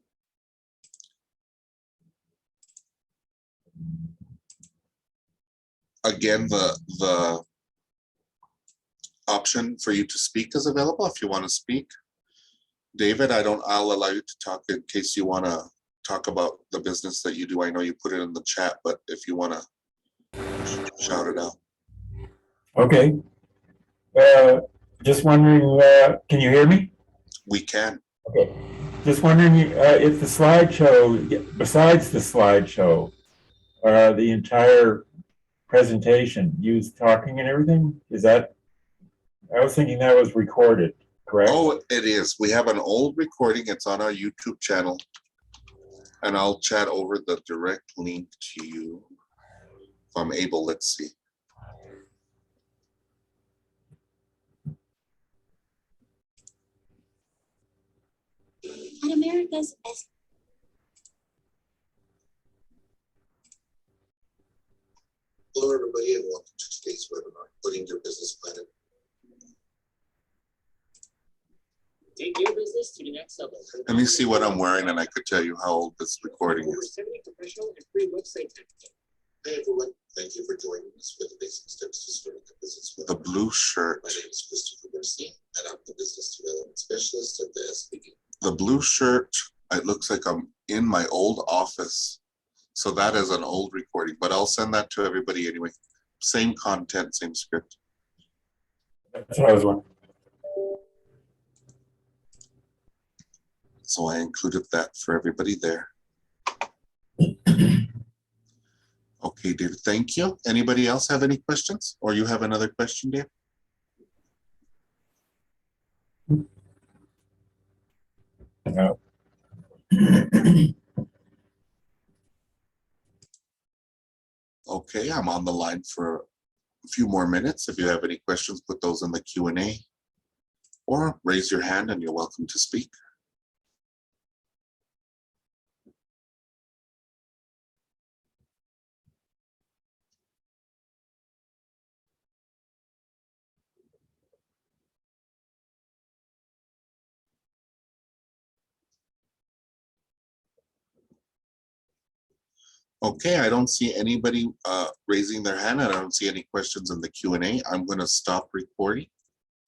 Again, the option for you to speak is available if you want to speak. David, I'll allow you to talk in case you want to talk about the business that you do. I know you put it in the chat, but if you want to shout it out. Okay. Just wondering, can you hear me? We can. Okay. Just wondering if the slideshow, besides the slideshow, the entire presentation, you talking and everything, is that, I was thinking that was recorded. correct? Oh, it is. We have an old recording. It's on our YouTube channel. And I'll chat over the direct link to you if I'm able. Let's see. At America's Hello, everybody, and welcome to today's webinar, Putting Your Business Plan in. Take your business to the next level. Let me see what I'm wearing, and I could tell you how old this recording Over is. 70 professional and free website templates. Hey, everyone. Thank you for joining us for the basic steps to starting a business. The blue shirt. My name is Christopher Garcia, and I'm the business development specialist at the SBD. The blue shirt, it looks like I'm in my old office. So that is an old recording, but I'll send that to everybody anyway. Same content, same script. That's what I was wondering. So I included that for everybody there. Okay, David, thank you. Anybody else have any questions? Or you have another question, Dave? No. Okay, I'm on the line for a few more minutes. If you have any questions, put those in the Q&A or raise your hand and you're welcome to speak. Okay, I don't see anybody raising their hand, and I don't see any questions in the Q&A. I'm going to stop recording.